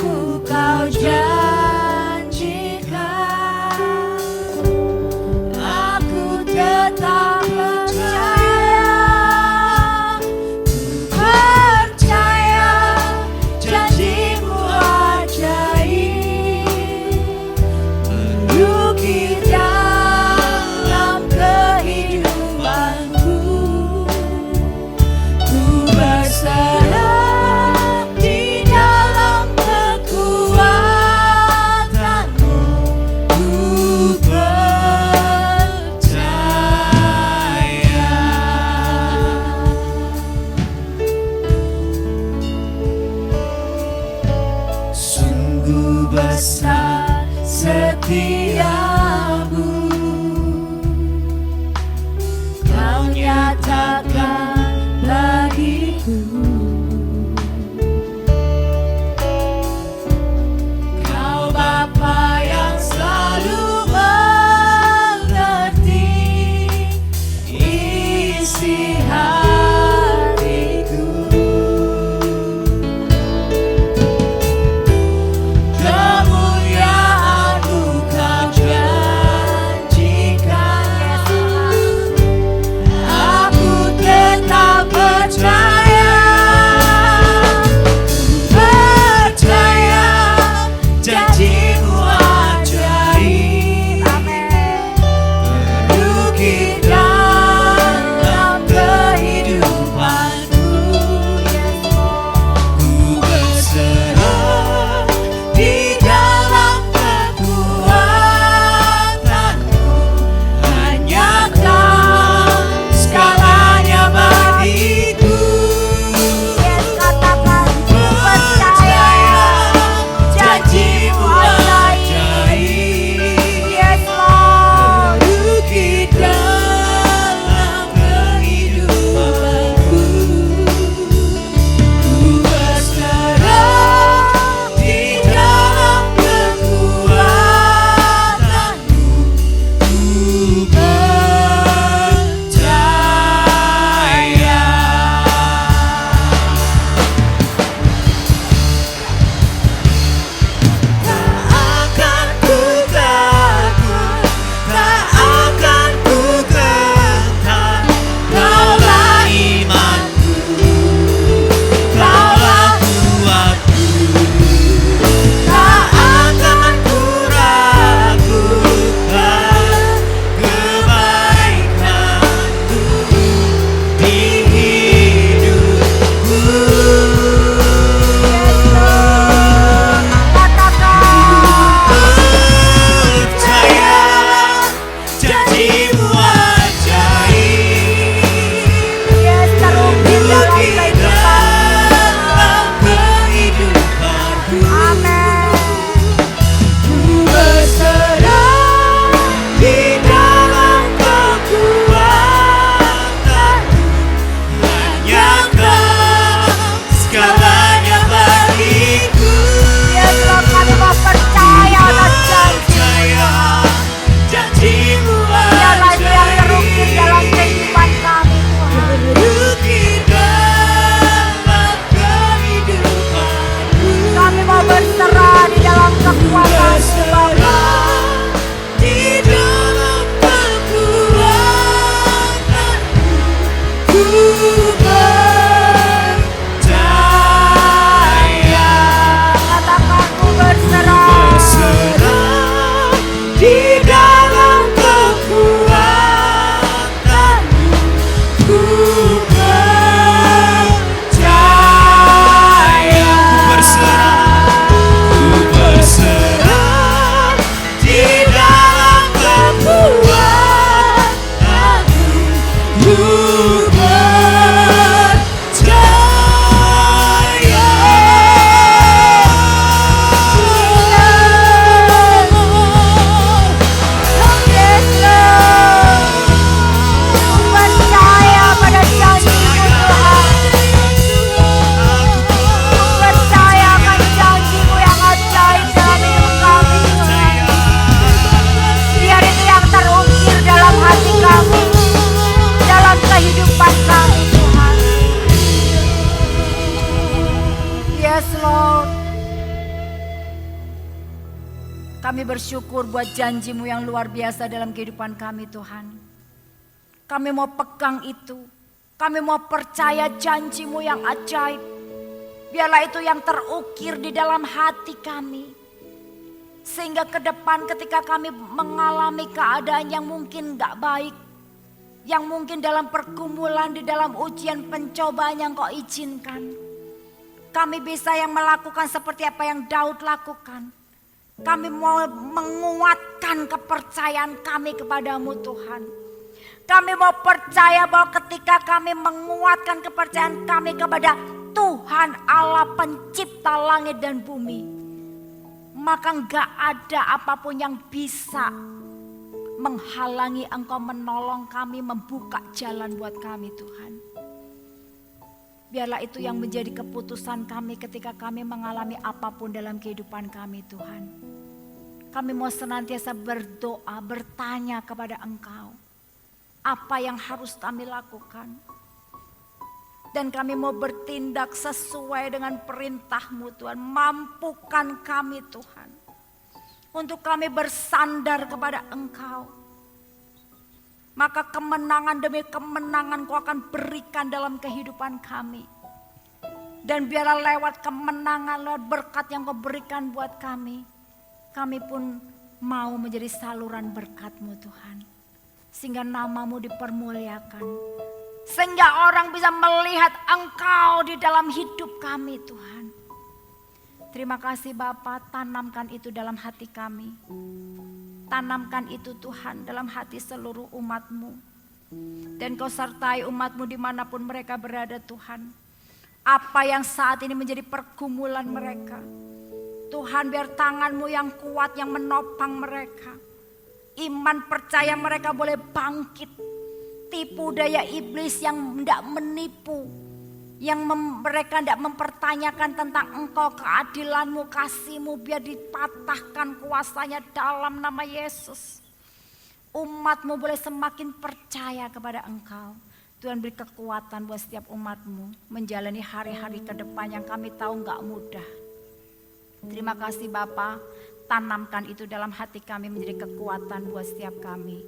Sungguh besar setiamu, Kau nyatakan bagiku. Kau Bapa yang selalu mengerti isi hatiku. Kemuliaan-Mu Kau janjikan, aku tetap percaya, percaya janji-Mu ajaib, terukir dalam kehidupanku. Ku berserah di dalam kekuatan-Mu, hanya Kau segalanya bagiku. Katakan ku percaya Janji-Mu ajaib, Yes Lord. terukir dalam kehidupanku. Ku berserah di dalam kekuatan-Mu, ku percaya. Tak akan ku takut, tak akan ku gentar. Kaulah imanku, Kaulah kuatku. Tak akan ku ragukan kebaikan-Mu di hidupku. Percaya janji-Mu ajaib, Yes, terukir dalam terukir dalam kehidupanku. Amin. Ku berserah di dalam kekuatan-Mu, hanya Kau segalanya bagiku. Yes Lord, kami mau percaya atas janji. Percaya janji-Mu Biarlah itu yang terukir dalam ajaib, kehidupan kami Tuhan. terukir dalam kehidupanku. Kami mau berserah di dalam kekuatan-Mu Bapa. Di dalam kekuatan-Mu, ku percaya. Katakan ku berserah. Berserah di dalam kekuatan-Mu, ku percaya. Ku berserah di dalam kekuatan-Mu, ku percaya. Yes Lord. Ku percaya pada janji-Mu Tuhan. Ku percaya akan janji-Mu yang ajaib dalam hidup kami Tuhan. Biar itu yang terukir dalam hati kami, dalam kehidupan kami Tuhan. Yes Lord. Kami bersyukur buat janji-Mu yang luar biasa dalam kehidupan kami Tuhan. Kami mau pegang itu. Kami mau percaya janji-Mu yang ajaib. Biarlah itu yang terukir di dalam hati kami. Sehingga ke depan ketika kami mengalami keadaan yang mungkin gak baik. Yang mungkin dalam pergumulan, di dalam ujian pencobaan yang Kau izinkan. Kami bisa yang melakukan seperti apa yang Daud lakukan. Kami mau menguatkan kepercayaan kami kepadamu Tuhan. Kami mau percaya bahwa ketika kami menguatkan kepercayaan kami kepada Tuhan Allah pencipta langit dan bumi. maka gak ada apapun yang bisa menghalangi Engkau menolong kami, membuka jalan buat kami Tuhan. Biarlah itu yang menjadi keputusan kami ketika kami mengalami apapun dalam kehidupan kami Tuhan. Kami mau senantiasa berdoa, bertanya kepada Engkau, apa yang harus kami lakukan. Dan kami mau bertindak sesuai dengan perintah-Mu Tuhan. Mampukan kami Tuhan, untuk kami bersandar kepada Engkau. Maka kemenangan demi kemenangan Kau akan berikan dalam kehidupan kami. Dan biarlah lewat kemenangan, lewat berkat yang Kau berikan buat kami, kami pun mau menjadi saluran berkat-Mu Tuhan. Sehingga nama-Mu dipermuliakan. Sehingga orang bisa melihat Engkau di dalam hidup kami Tuhan. Terima kasih Bapa, tanamkan itu dalam hati kami. Tanamkan itu Tuhan dalam hati seluruh umat-Mu. Dan Kau sertai umat-Mu dimanapun mereka berada Tuhan. Apa yang saat ini menjadi pergumulan mereka, Tuhan biar tangan-Mu yang kuat yang menopang mereka. Iman percaya mereka boleh bangkit. Tipu daya iblis yang tidak menipu, yang mereka tidak mempertanyakan tentang Engkau, keadilan-Mu, kasih-Mu, biar dipatahkan kuasanya dalam nama Yesus. Umat-Mu boleh semakin percaya kepada Engkau. Tuhan beri kekuatan buat setiap umat-Mu menjalani hari-hari ke depan yang kami tahu gak mudah. Terima kasih Bapa, tanamkan itu dalam hati kami menjadi kekuatan buat setiap kami.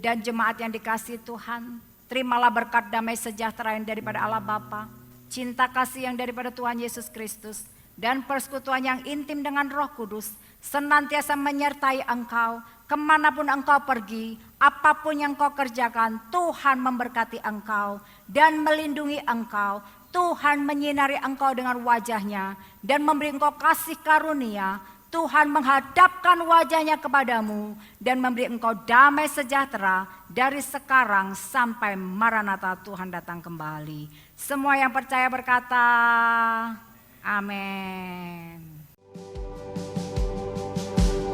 Dan jemaat yang dikasihi Tuhan, terimalah berkat damai sejahtera yang daripada Allah Bapa, cinta kasih yang daripada Tuhan Yesus Kristus, dan persekutuan yang intim dengan Roh Kudus, senantiasa menyertai engkau, kemanapun engkau pergi, apapun yang kau kerjakan, Tuhan memberkati engkau dan melindungi engkau. Tuhan menyinari engkau dengan wajahnya dan memberi engkau kasih karunia. Tuhan menghadapkan wajahnya kepadamu dan memberi engkau damai sejahtera dari sekarang sampai Maranatha Tuhan datang kembali. Semua yang percaya berkata, amin.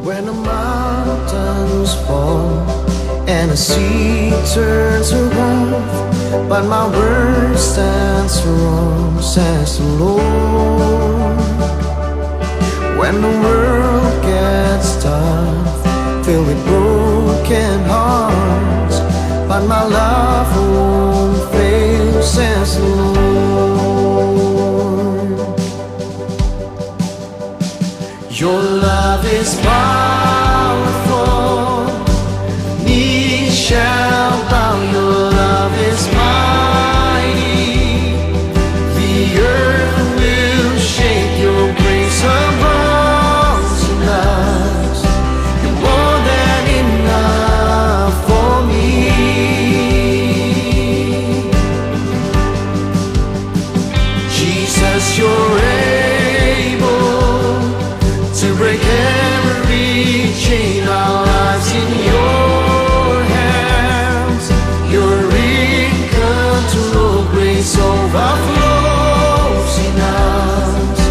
When the mountains fall and the sea turns around, but my word stands firm, says the Lord. When the world gets tough, filled with broken hearts, but my love won't fail, says the Lord. Your love is powerful, knees shall bow, your love is mighty, the earth will shake, your grace above. You're able to break every chain, our lives in your hands. You're in control, grace overflows in us.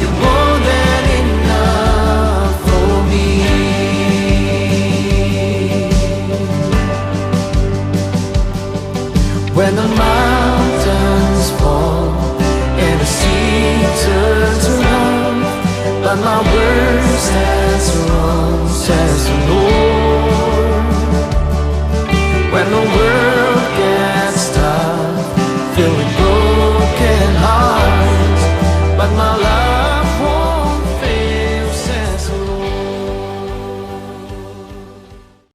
You're more than enough for me. When the mountains fall and the sea turns around, but my word stands firm, says the Lord. When the